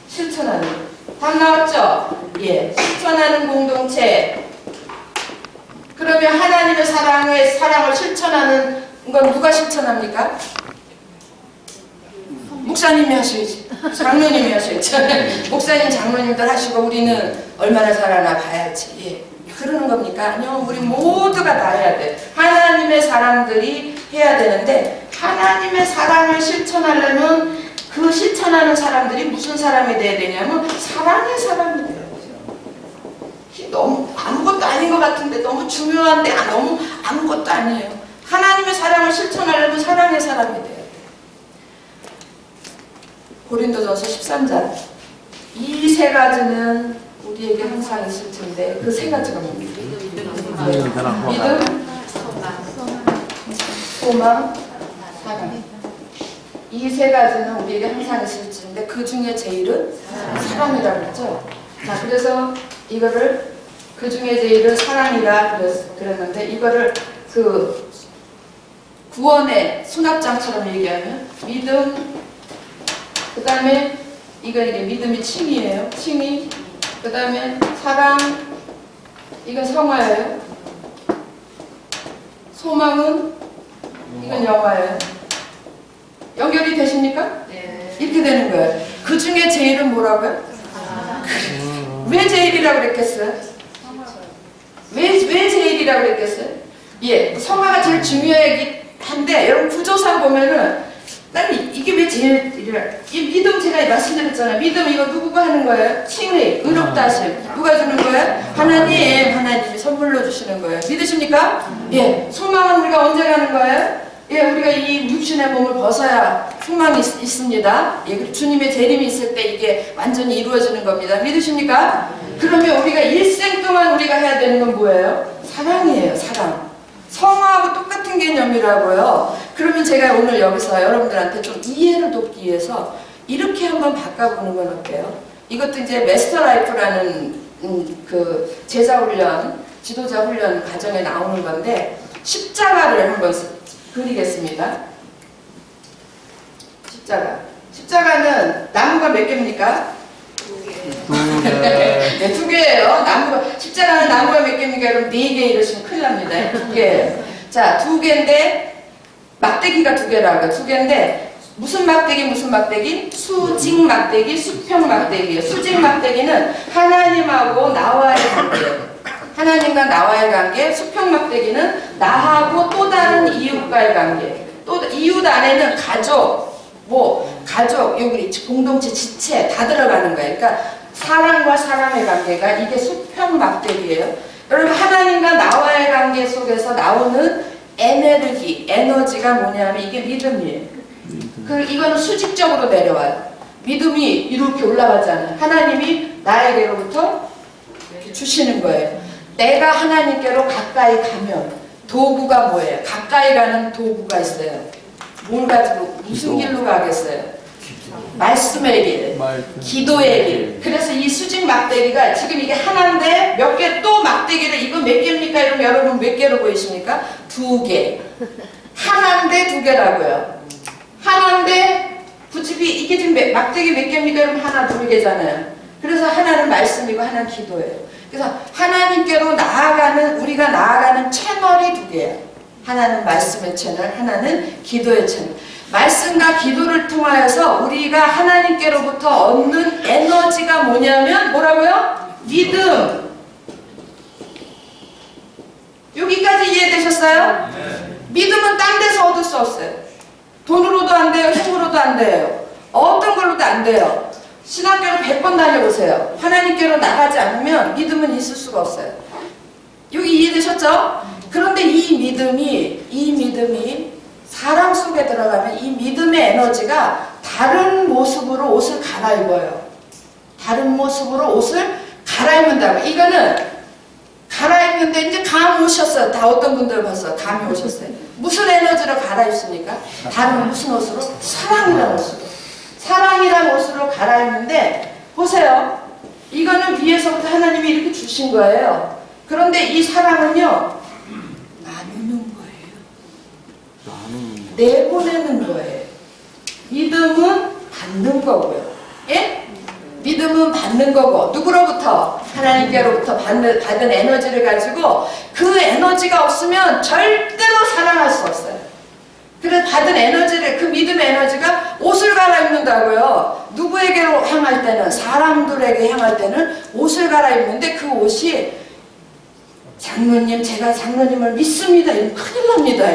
[SPEAKER 3] 실천하는 것. 답 나왔죠? 실천하는 공동체. 그러면 하나님의 사랑을 실천하는 건 누가 실천합니까? 목사님이 하셔야지. 장로님이 하셔야지. 목사님, 장로님들 하시고 우리는 얼마나 잘하나 봐야지. 그러는 겁니까? 아니요. 우리 모두가 다 해야 돼. 하나님의 사람들이 해야 되는데 하나님의 사랑을 실천하려면 그 실천하는 사람들이 무슨 사람이 돼야 되냐면 사랑의 사람이 돼야 돼요. 너무 아무것도 아닌 것 같은데 너무 중요한데 너무 아무것도 아니에요. 하나님의 사랑을 실천하려면 사랑의 사람이 돼야 돼요. 고린도전서 13장. 이 세 가지는 우리에게 항상 있을 텐데 그 세 가지가 뭡니까? 믿음, 소망, 사랑. 이 세 가지는 우리에게 항상 있을 텐데 그 중에 제일은 사랑이라고 했죠. 자, 그래서 이거를 그 중에 제일은 사랑이라 그랬는데 이거를 그 구원의 수납장처럼 얘기하면 믿음, 그 다음에 이게 믿음이 칭이에요. 칭이. 그 다음에 사랑, 이건 성화예요. 소망은 이건 영화예요. 연결이 되십니까?
[SPEAKER 4] 네.
[SPEAKER 3] 이렇게 되는 거예요. 그 중에 제일은 뭐라고요? 왜 제일이라고 그랬겠어요? 왜 제일이라고 그랬겠어요? 예, 성화가 제일 중요하긴 한데 여러분 구조상 보면은 나는 이게 왜 제일이라? 이 믿음 제가 말씀드렸잖아요. 믿음 이거 누구가 하는 거예요? 칭의, 의롭다 하심. 누가 주는 거예요? 하나님이 선물로 주시는 거예요. 믿으십니까? 예. 소망은 우리가 언제 가는 거예요? 예, 우리가 이 육신의 몸을 벗어야 소망이 있습니다. 예, 그리고 주님의 재림이 있을 때 이게 완전히 이루어지는 겁니다. 믿으십니까? 그러면 우리가 일생 동안 우리가 해야 되는 건 뭐예요? 사랑이에요, 사랑. 성화하고 똑같은 개념이라고요. 그러면 제가 오늘 여기서 여러분들한테 좀 이해를 돕기 위해서 이렇게 한번 바꿔보는 건 어때요? 이것도 이제 메스터 라이프라는 그 제자 훈련, 지도자 훈련 과정에 나오는 건데 십자가를 한번 그리겠습니다. 십자가는 나무가 몇 개입니까? 네, 2개예요. 나무가, 십자가는 나무가 몇 개입니까? 여러분 4개 이러시면 큰일 납니다. 2개예요. 자, 2개인데 막대기가 2개라고요. 2개인데 무슨 막대기? 수직 막대기, 수평 막대기예요. 수직 막대기는 하나님하고 나와의 관계예요. 하나님과 나와의 관계, 수평 막대기는 나하고 또 다른 이웃과의 관계. 또 이웃 안에는 가족, 여기 공동체, 지체 다 들어가는 거예요. 그러니까 사랑과 사람의 관계가 이게 수평 막대기예요. 여러분 하나님과 나와의 관계 속에서 나오는 에너지가 뭐냐면 이게 믿음이에요. 이거는 수직적으로 내려와요. 믿음이 이렇게 올라가잖아요. 하나님이 나에게로부터 주시는 거예요. 내가 하나님께로 가까이 가면 도구가 뭐예요? 가까이 가는 도구가 있어요. 뭘 가지고 무슨 길로 가겠어요? 말씀의 길, 기도의 길. 그래서 이 수직 막대기가 지금 이게 하나인데 몇 개 또 막대기를 이거 몇 개입니까? 이러면 여러분 몇 개로 보이십니까? 2개. 하나인데 2개라고요. 하나인데 부집이 이게 지금 막대기 몇 개입니까? 여러분 하나 2개잖아요. 그래서 하나는 말씀이고 하나는 기도예요. 그래서 하나님께로 우리가 나아가는 채널이 2개예요. 하나는 말씀의 채널, 하나는 기도의 채널. 말씀과 기도를 통하여서 우리가 하나님께로부터 얻는 에너지가 뭐냐면 뭐라고요? 믿음. 여기까지 이해되셨어요? 믿음은 딴 데서 얻을 수 없어요. 돈으로도 안 돼요. 힘으로도 안 돼요. 어떤 걸로도 안 돼요. 신학교를 100번 다녀보세요. 하나님께로 나가지 않으면 믿음은 있을 수가 없어요. 여기 이해되셨죠? 그런데 이 믿음이 사람 속에 들어가면 이 믿음의 에너지가 다른 모습으로 옷을 갈아입어요. 다른 모습으로 옷을 갈아입는다고. 이거는 갈아입는데 이제 감 오셨어요. 다 어떤 분들 봤어요. 감이 오셨어요. 무슨 에너지로 갈아입습니까? 다른 무슨 옷으로? 사랑이라는 옷으로. 사랑이라는 옷으로 갈아입는데 보세요. 이거는 위에서부터 하나님이 이렇게 주신 거예요. 그런데 이 사랑은요. 나누는 거예요. 내보내는 거예요. 믿음은 받는 거고요. 예? 믿음은 받는 거고 누구로부터? 하나님께로부터 받은 에너지를 가지고 그 에너지가 없으면 절대로 사랑할 수 없어요. 그래서 받은 에너지를, 그 믿음의 에너지가 옷을 갈아입는다고요. 누구에게로 향할 때는, 사람들에게 향할 때는 옷을 갈아입는데 그 옷이 장로님, 제가 장로님을 믿습니다. 이러면 큰일 납니다.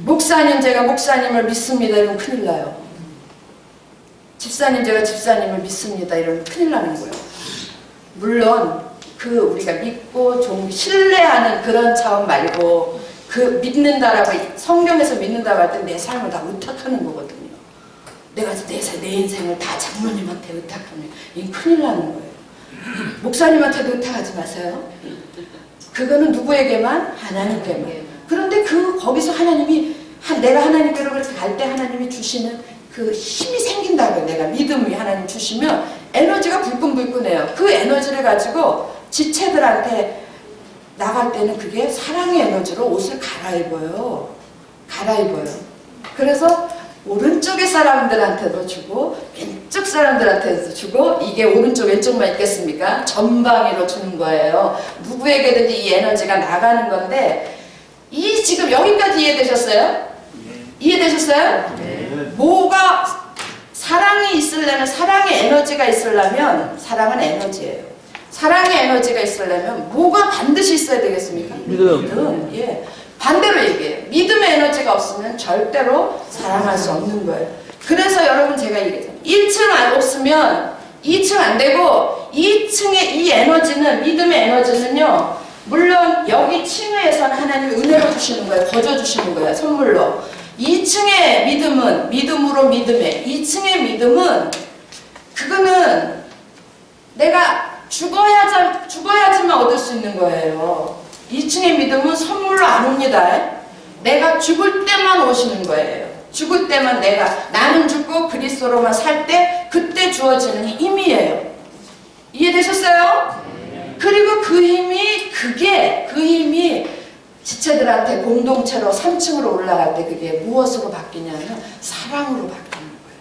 [SPEAKER 3] 목사님, 제가 목사님을 믿습니다. 이러면 큰일 나요. 집사님, 제가 집사님을 믿습니다. 이러면 큰일 나는 거예요. 물론 우리가 믿고 좀 신뢰하는 그런 차원 말고 그 믿는다라고 성경에서 믿는다고 할 때 내 삶을 다 의탁하는 거거든요. 내가 내 인생을 다 장로님한테 의탁하면 이건 큰일 나는 거예요. 목사님한테도 의탁하지 마세요. 그거는 누구에게만? 하나님께만. 그런데 거기서 하나님이 내가 하나님께로 그렇게 갈 때 하나님이 주시는 그 힘이 생긴다고요. 내가 믿음이 하나님 주시면 에너지가 불끈불끈해요. 그 에너지를 가지고 지체들한테 나갈 때는 그게 사랑의 에너지로 옷을 갈아입어요. 그래서 오른쪽의 사람들한테도 주고 북쪽 사람들한테도 주고 이게 오른쪽 왼쪽만 있겠습니까? 전방위로 주는 거예요. 누구에게든지 이 에너지가 나가는 건데 이 지금 여기까지 이해되셨어요? 이해되셨어요? 뭐가 사랑이 있으려면 사랑의 에너지가 있으려면 사랑은 에너지예요. 사랑의 에너지가 있으려면 뭐가 반드시 있어야 되겠습니까? 믿음. 예. 반대로 얘기해요. 믿음의 에너지가 없으면 절대로 사랑할 수 없는 거예요. 그래서 여러분 제가 얘기했잖아요. 1층 안 없으면 2층 안 되고 2층의 이 에너지는 믿음의 에너지는요. 물론 여기 층에서는 하나님이 은혜로 주시는 거예요. 거저 주시는 거예요. 선물로. 2층의 믿음은 믿음으로 믿음에 2층의 믿음은 그거는 내가 죽어야지만 얻을 수 있는 거예요. 2층의 믿음은 선물로 안 옵니다. 내가 죽을 때만 오시는 거예요. 죽을 때만 나는 죽고 그리스도로만 살 때 그때 주어지는 힘이에요. 이해되셨어요? 그리고 그 힘이 지체들한테 공동체로 3층으로 올라갈 때 그게 무엇으로 바뀌냐면 사랑으로 바뀌는 거예요.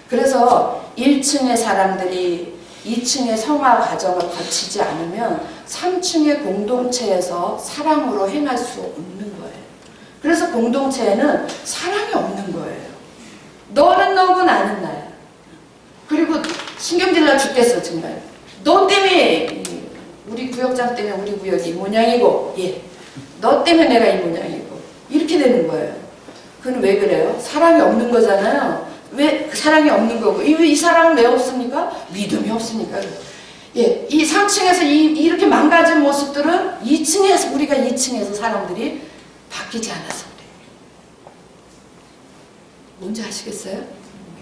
[SPEAKER 3] 그래서 1층의 사람들이 2층의 성화 과정을 거치지 않으면 3층의 공동체에서 사랑으로 행할 수 없는 거예요. 그래서 공동체에는 사랑이 없는 거예요. 너는 너고 나는 나야. 그리고 신경질나 죽겠어 정말. 너 때문에 우리 구역장 때문에 우리 구역이 이 모양이고 너 때문에 내가 이 모양이고 이렇게 되는 거예요. 그건 왜 그래요? 사랑이 없는 거잖아요. 왜 사랑이 없는 거고 이 사랑은 왜 없습니까? 믿음이 없으니까. 이 3층에서 이렇게 망가진 모습들은 2층에서 우리가 2층에서 사람들이 바뀌지 않아서 그래요. 뭔지 아시겠어요?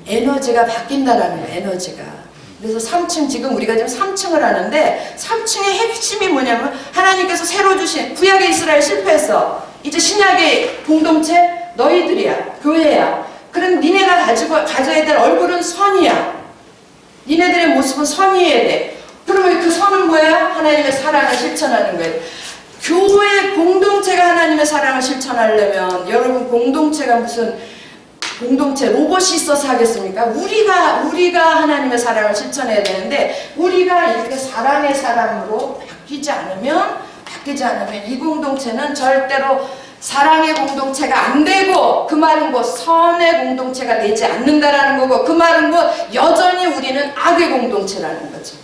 [SPEAKER 3] 에너지가 바뀐다라는 거예요. 에너지가. 그래서 3층 지금 우리가 지금 3층을 하는데 3층의 핵심이 뭐냐면 하나님께서 새로 주신 구약의 이스라엘 실패했어. 이제 신약의 공동체 너희들이야. 교회야. 그럼 니네가 가져야 될 얼굴은 선이야. 니네들의 모습은 선이어야 돼. 그러면 그 선은 뭐예요? 하나님의 사랑을 실천하는 거예요. 교회 공동체가 하나님의 사랑을 실천하려면 여러분 공동체가 무슨 공동체 로봇이 있어서 하겠습니까? 우리가 하나님의 사랑을 실천해야 되는데 우리가 이렇게 사랑의 사람으로 바뀌지 않으면 이 공동체는 절대로 사랑의 공동체가 안 되고 그 말은 곧 선의 공동체가 되지 않는다라는 거고 그 말은 곧 여전히 우리는 악의 공동체라는 거죠.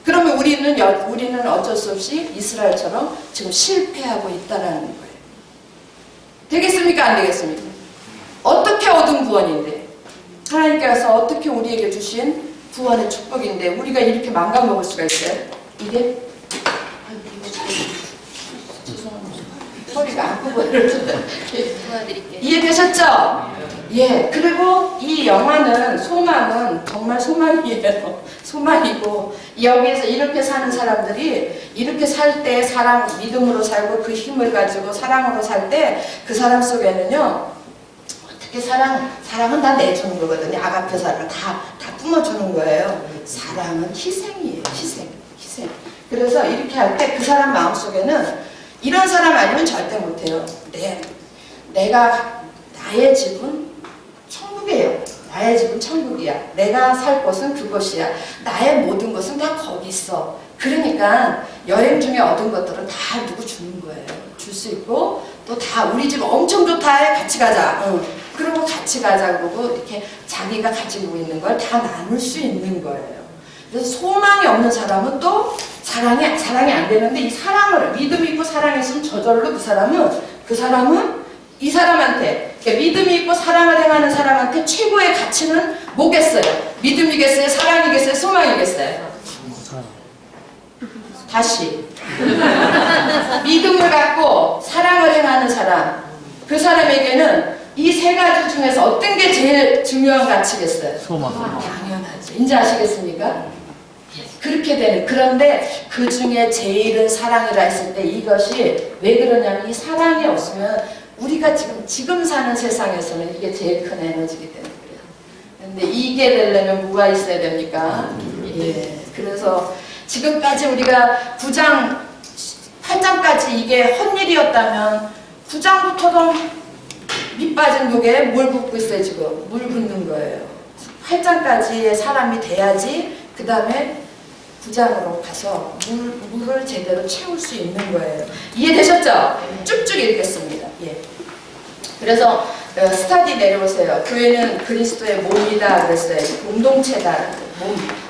[SPEAKER 3] 그러면 우리는 어쩔 수 없이 이스라엘처럼 지금 실패하고 있다라는 거예요. 되겠습니까? 안 되겠습니까? 어떻게 얻은 구원인데 하나님께서 어떻게 우리에게 주신 구원의 축복인데 우리가 이렇게 망가먹을 수가 있어요? 이게 소리가 안 구분을 이해되셨죠? 예. 그리고 이 영화는 소망은 정말 소망이에요. 소망이고 여기에서 이렇게 사는 사람들이 이렇게 살 때 사랑 믿음으로 살고 그 힘을 가지고 사랑으로 살 때 그 사람 속에는요. 어떻게 사랑은 다 내주는 거거든요. 아가페 사랑 다 뿜어주는 거예요. 사랑은 희생이에요. 희생. 그래서 이렇게 할 때 그 사람 마음속에는 이런 사람 아니면 절대 못해요. 나의 집은 천국이에요. 나의 집은 천국이야. 내가 살 곳은 그곳이야. 나의 모든 것은 다 거기 있어. 그러니까 여행 중에 얻은 것들은 다 누구 주는 거예요. 줄 수 있고 또 다 우리 집 엄청 좋다 해 같이 가자. 그리고 같이 가자 그러고 이렇게 자기가 가지고 있는 걸 다 나눌 수 있는 거예요. 그래서 소망이 없는 사람은 또 사랑이 안 되는데 이 사랑을 믿음이 있고 사랑이 있으면 저절로 그 사람은 이 사람한테 믿음이 있고 사랑을 행하는 사람한테 최고의 가치는 뭐겠어요? 믿음이겠어요? 사랑이겠어요? 소망이겠어요? 다시 믿음을 갖고 사랑을 행하는 사람 그 사람에게는 이 세 가지 중에서 어떤 게 제일 중요한 가치겠어요?
[SPEAKER 2] 소망.
[SPEAKER 3] 당연하죠. 이제 아시겠습니까? 그렇게 되는 그런데 그 중에 제일은 사랑이라 했을 때 이것이 왜 그러냐면 이 사랑이 없으면 우리가 지금 사는 세상에서는 이게 제일 큰 에너지이기 때문에 그래요. 근데 이게 되려면 뭐가 있어야 됩니까? 예. 그래서 지금까지 우리가 9장, 8장까지 이게 헛일이었다면 9장부터도 밑 빠진 독에 물 붓고 있어요 지금. 물 붓는 거예요. 8장까지의 사람이 돼야지 그 다음에 9장으로 가서 물을 제대로 채울 수 있는 거예요. 이해되셨죠? 쭉쭉 읽겠습니다. 예. 그래서 스타디 내려오세요. 교회는 그리스도의 몸이다 그랬어요. 공동체다.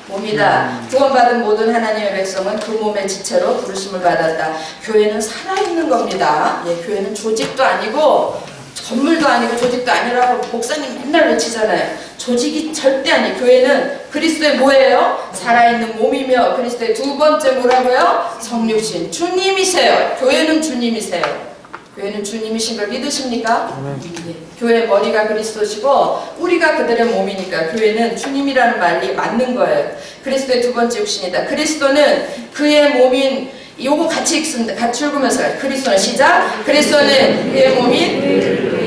[SPEAKER 3] 몸이다. 구원받은 모든 하나님의 백성은 그 몸의 지체로 부르심을 받았다. 교회는 살아있는 겁니다. 예, 교회는 조직도 아니고 건물도 아니고 조직도 아니라고 목사님 맨날 외치잖아요. 조직이 절대 아니에요. 교회는 그리스도의 뭐예요? 살아있는 몸이며 그리스도의 두 번째 뭐라고요? 성육신. 주님이세요. 교회는 주님이세요. 교회는 주님이신 걸 믿으십니까? 네. 교회의 머리가 그리스도시고 우리가 그들의 몸이니까 교회는 주님이라는 말이 맞는 거예요. 그리스도의 두 번째 육신이다. 그리스도는 그의 몸인 요거 같이 읽습니다. 같이 읽으면서 그리스도는 시작. 그리스도는 그의 몸인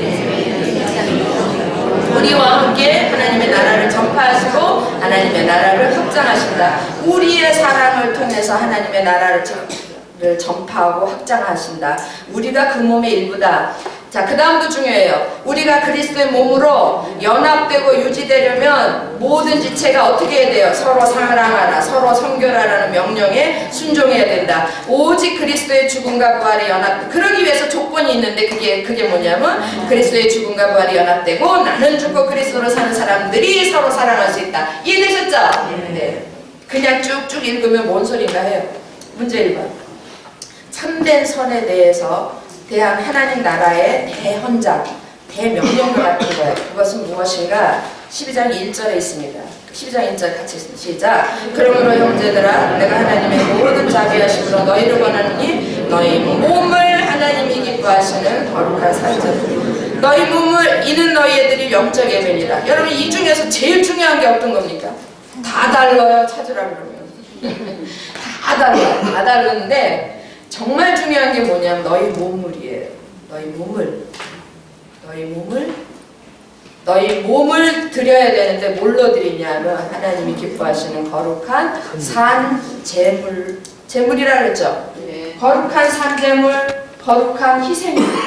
[SPEAKER 3] 우리와 함께 하나님의 나라를 전파하시고 하나님의 나라를 확장하신다. 우리의 사랑을 통해서 하나님의 나라를 전파하고 확장하신다. 우리가 그 몸의 일부다. 자, 그 다음도 중요해요. 우리가 그리스도의 몸으로 연합되고 유지되려면 모든 지체가 어떻게 해야 돼요? 서로 사랑하라, 서로 섬겨라라는 명령에 순종해야 된다. 오직 그리스도의 죽음과 부활에 연합. 그러기 위해서 조건이 있는데 그게 뭐냐면 그리스도의 죽음과 부활에 연합되고 나는 죽고 그리스도로 사는 사람들이 서로 사랑할 수 있다. 이해되셨죠? 네. 그냥 쭉쭉 읽으면 뭔 소리인가 해요. 문제 1번. 참된 선에 대한 하나님 나라의 대헌장, 대명령과 같은 거예요. 그것은 무엇인가? 12장 1절에 있습니다. 12장 1절 같이 시작. 그러므로 형제들아 내가 하나님의 모든 자비하심으로 너희를 권하노니 너희 몸을 하나님이 기뻐하시는 거룩한 산전 너희 몸을 이는 너희 애들이 영적 예배니라. 여러분 이 중에서 제일 중요한 게 어떤 겁니까? 다 달라요. 찾으라 그러면 다 달라요. 다 다른데 정말 중요한 게 뭐냐면 너희 몸을이에요. 너희 몸을 드려야 되는데 뭘로 드리냐면 하나님이 기뻐하시는 거룩한 제물이라 그랬죠. 네. 거룩한 산제물, 거룩한 희생입니다.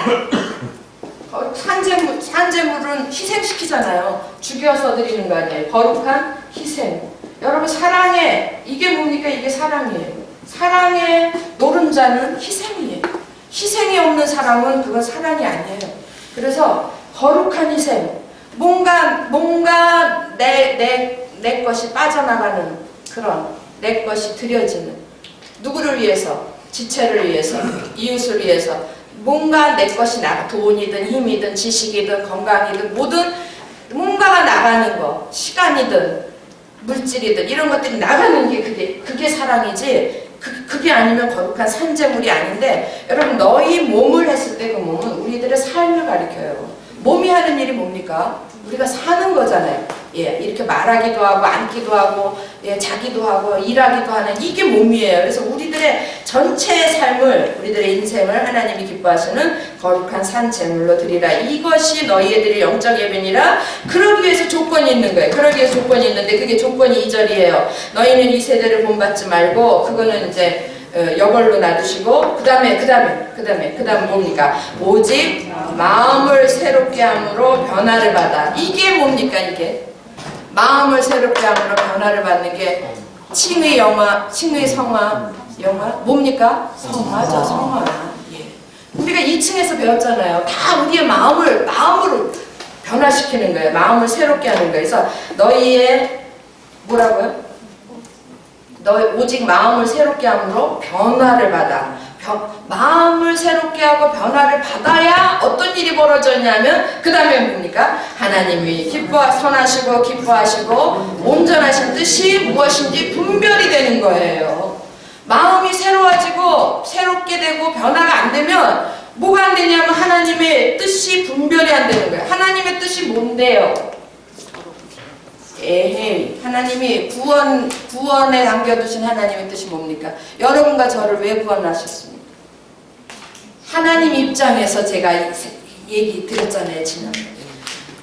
[SPEAKER 3] 산제물은 희생시키잖아요. 죽여서 드리는 거 아니에요. 거룩한 희생. 여러분 사랑해. 이게 뭡니까? 이게 사랑이에요. 사랑의 노른자는 희생이에요. 희생이 없는 사랑은 그건 사랑이 아니에요. 그래서 거룩한 희생, 뭔가 내 것이 빠져나가는 그런 내 것이 드려지는 누구를 위해서? 지체를 위해서, 이웃을 위해서 뭔가 내 것이 나가 돈이든 힘이든 지식이든 건강이든 모든 뭔가가 나가는 거, 시간이든 물질이든 이런 것들이 나가는 게 그게 사랑이지. 그게 아니면 거룩한 산제물이 아닌데 여러분 너희 몸을 했을 때 그 몸은 우리들의 삶을 가리켜요. 몸이 하는 일이 뭡니까? 우리가 사는 거잖아요. 예, 이렇게 말하기도 하고 앉기도 하고 예, 자기도 하고 일하기도 하는 이게 몸이에요. 그래서 우리들의 전체의 삶을 우리들의 인생을 하나님이 기뻐하시는 거룩한 산제물로 드리라. 이것이 너희 애들의 영적 예배니라. 그러기 위해서 조건이 있는 거예요. 그러기 위해서 조건이 있는데 그게 조건이 2절이에요. 너희는 이 세대를 본받지 말고 그거는 이제 여걸로 놔두시고 그 다음에 뭡니까? 오직 마음을 새롭게 함으로 변화를 받아. 이게 뭡니까? 이게 마음을 새롭게 함으로 변화를 받는 게 칭의 성화 영화 뭡니까? 성화죠. 성화. 예. 우리가 2층에서 배웠잖아요. 다 우리의 마음으로 변화시키는 거예요. 마음을 새롭게 하는 거예요. 그래서 너희의 뭐라고요? 오직 마음을 새롭게 함으로 변화를 받아. 마음을 새롭게 하고 변화를 받아야 어떤 일이 벌어졌냐면 그 다음에 뭡니까? 하나님이 선하시고 기뻐하시고 온전하신 뜻이 무엇인지 분별이 되는 거예요. 마음이 새로워지고 새롭게 되고 변화가 안 되면 뭐가 안 되냐면 하나님의 뜻이 분별이 안 되는 거예요. 하나님의 뜻이 뭔데요? 에헤이, 하나님이 구원에 남겨두신 하나님의 뜻이 뭡니까? 여러분과 저를 왜 구원하셨습니까? 하나님 입장에서 제가 얘기 드렸잖아요, 지난번에.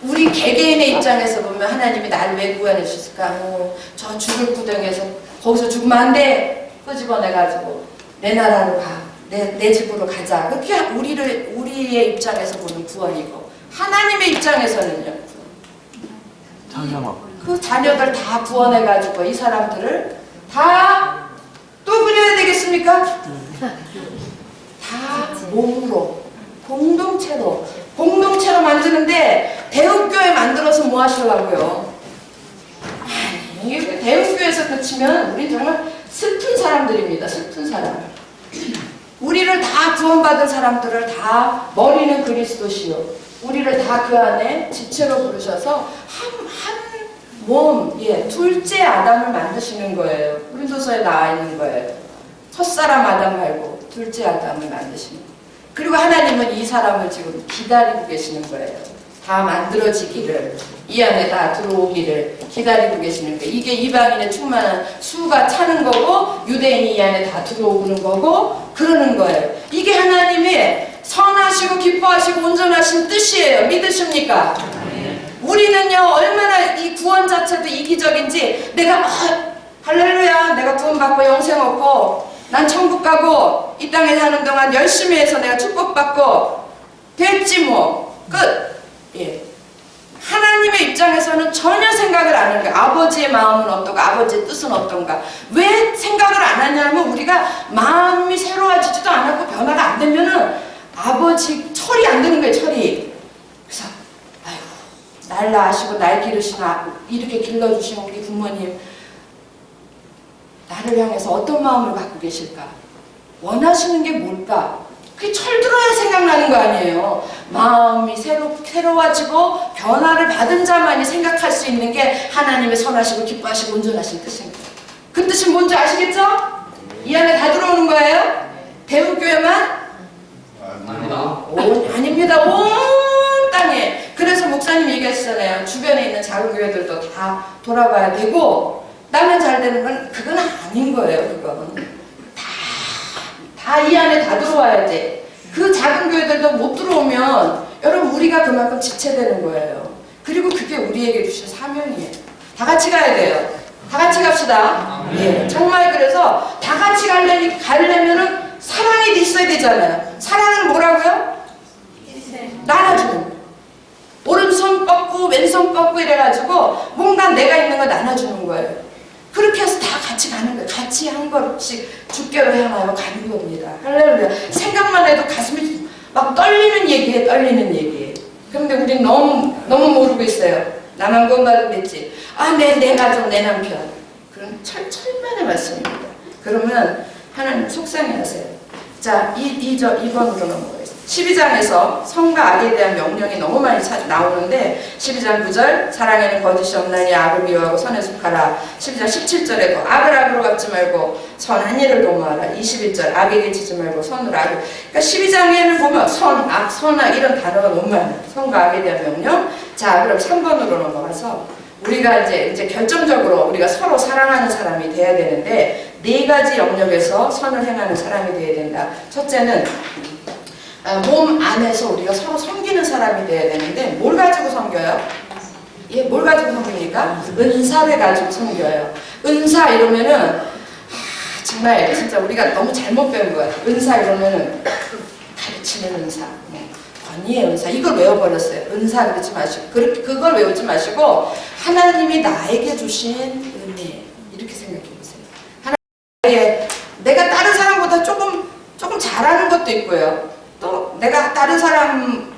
[SPEAKER 3] 우리 개개인의 입장에서 보면 하나님이 나를 왜 구원해 주실까? 저 죽을 구덩이에서 거기서 죽으면 안 돼! 끄집어내가지고 내 나라로 가, 내 집으로 가자. 그게 우리의 입장에서 보는 구원이고 하나님의 입장에서는요. 그 자녀들 다 구원해가지고 이 사람들을 다 또 그려야 되겠습니까? 다 몸으로 공동체로 만드는데 대흥교회 만들어서 뭐 하시려고요? 이게 대흥교회에서 그치면 우리 정말 슬픈 사람들입니다. 슬픈 사람. 우리를 다 구원받은 사람들을 다 머리는 그리스도시요, 우리를 다 그 안에 지체로 부르셔서 한 몸, 둘째 아담을 만드시는 거예요. 고린도서에 나와 있는 거예요. 첫사람 아담 말고 둘째 아담을 만드시는 거예요. 그리고 하나님은 이 사람을 지금 기다리고 계시는 거예요. 다 만들어지기를, 이 안에 다 들어오기를 기다리고 계시는 거예요. 이게 이방인의 충만한 수가 차는 거고 유대인이 이 안에 다 들어오는 거고 그러는 거예요. 이게 하나님의 선하시고 기뻐하시고 온전하신 뜻이에요. 믿으십니까? 우리는요, 얼마나 이 구원 자체도 이기적인지, 내가 할렐루야, 내가 구원받고 영생 얻고 난 천국 가고 이 땅에 사는 동안 열심히 해서 내가 축복받고 됐지 뭐 끝. 하나님의 입장에서는 전혀 생각을 안 하는 거예요. 아버지의 마음은 어떤가, 아버지의 뜻은 어떤가. 왜 생각을 안 하냐면 우리가 마음이 새로워지지도 않았고 변화가 안 되면은 아버지 철이 안 드는 거예요. 철이. 그래서 날 낳으시고 날 기르시고 이렇게 길러주신 우리 부모님, 나를 향해서 어떤 마음을 갖고 계실까? 원하시는 게 뭘까? 그게 철들어야 생각나는 거 아니에요. 마음이 새로워지고 변화를 받은 자만이 생각할 수 있는 게 하나님의 선하시고 기뻐하시고 온전하신 뜻입니다. 그 뜻이 뭔지 아시겠죠? 이 안에 다 들어오는 거예요? 대흥교회만? 아닙니다. 온 땅에. 그래서 목사님이 얘기하시잖아요. 주변에 있는 작은 교회들도 다 돌아봐야 되고, 나면 잘 되는 건 그건 아닌 거예요. 그건 다 이 안에 다 들어와야 돼. 그 작은 교회들도 못 들어오면 여러분 우리가 그만큼 지체되는 거예요. 그리고 그게 우리에게 주신 사명이에요. 다 같이 가야 돼요. 다 같이 갑시다. 정말 그래서 다 같이 가려면은 사랑이 있어야 되잖아요. 사랑은 뭐라고요? 나눠주는. 오른손 뻗고 왼손 뻗고 이래가지고 뭔가 내가 있는 거 나눠주는 거예요. 그렇게 해서 다 같이 가는 거예요. 같이 한 걸음씩 주께로 향하여 가는 겁니다. 할렐루야. 생각만 해도 가슴이 막 떨리는 얘기예요. 그런데 우린 너무 모르고 있어요. 나만 구원받았겠지. 내 가족, 내 남편. 그런 철만의 말씀입니다. 그러면 하나님 속상해하세요. 자, 2번으로 넘어가겠습니다. 12장에서 성과 악에 대한 명령이 너무 많이 나오는데 12장 9절 사랑에는 거짓이 없나니 악을 미워하고 선에 속하라. 12장 17절에 악을 악으로 갚지 말고 선한 일을 도모하라. 21절 악에게 지지 말고 선으로 악을. 그러니까 12장에는 보면 선, 악, 선악 이런 단어가 너무 많아요. 성과 악에 대한 명령. 자, 그럼 3번으로 넘어가서 우리가 이제 결정적으로 우리가 서로 사랑하는 사람이 돼야 되는데 4가지 영역에서 선을 행하는 사람이 돼야 된다. 첫째는 몸 안에서 우리가 서로 섬기는 사람이 돼야 되는데 뭘 가지고 섬겨요? 뭘 가지고 섬깁니까? 은사를 가지고 섬겨요. 은사 이러면은 정말 진짜 우리가 너무 잘못 배운 거예요. 은사 이러면은 가르치는 은사, 권위의 은사 이걸 외워버렸어요. 은사 그러지 마시고 그걸 외우지 마시고 하나님이 나에게 주신 은혜 이렇게 생각해 보세요. 하나님께 내가 다른 사람보다 조금 잘하는 것도 있고요. 또 내가 다른 사람은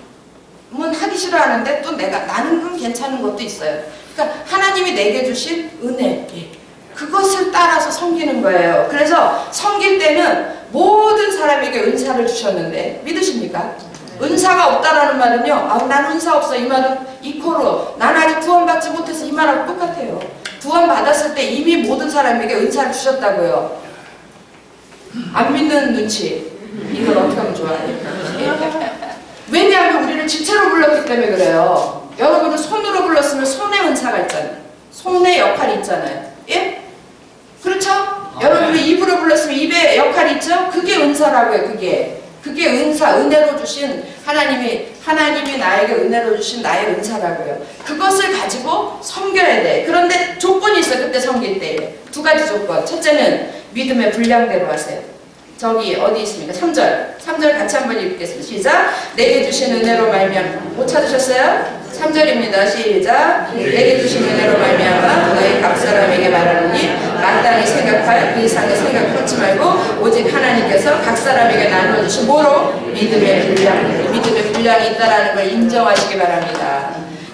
[SPEAKER 3] 하기 싫어하는데 또 나는 건 괜찮은 것도 있어요. 그러니까 하나님이 내게 주신 은혜 그것을 따라서 섬기는 거예요. 그래서 섬길 때는 모든 사람에게 은사를 주셨는데 믿으십니까? 은사가 없다라는 말은요. 난 은사 없어 이 말은 이코로 난 아직 구원받지 못해서 이 말하고 똑같아요. 구원받았을 때 이미 모든 사람에게 은사를 주셨다고요. 안 믿는 눈치 이걸 어떻게 하면 좋아해요? 왜냐하면 우리를 지체로 불렀기 때문에 그래요. 여러분은 손으로 불렀으면 손의 은사가 있잖아요. 손의 역할이 있잖아요. 그렇죠? 여러분이 입으로 불렀으면 입의 역할이 있죠? 그게 은사라고요. 그게 은사, 은혜로 주신 하나님이 나에게 은혜로 주신 나의 은사라고요. 그것을 가지고 섬겨야 돼. 그런데 조건이 있어요. 그때 섬길 때 2가지 조건. 첫째는 믿음의 분량대로 하세요. 저기 어디 있습니까? 3절 같이 한번 읽겠습니다. 시작. 내게 주신 은혜로 말미암아. 못 찾으셨어요? 3절입니다. 시작. 내게 주신 은혜로 말미암아 너희에게 말하노니 마땅히 생각할 그 이상의 생각 품지 말고 오직 하나님께서 각 사람에게 나누어주신 뭐로? 믿음의 분량이 있다라는 걸 인정하시기 바랍니다.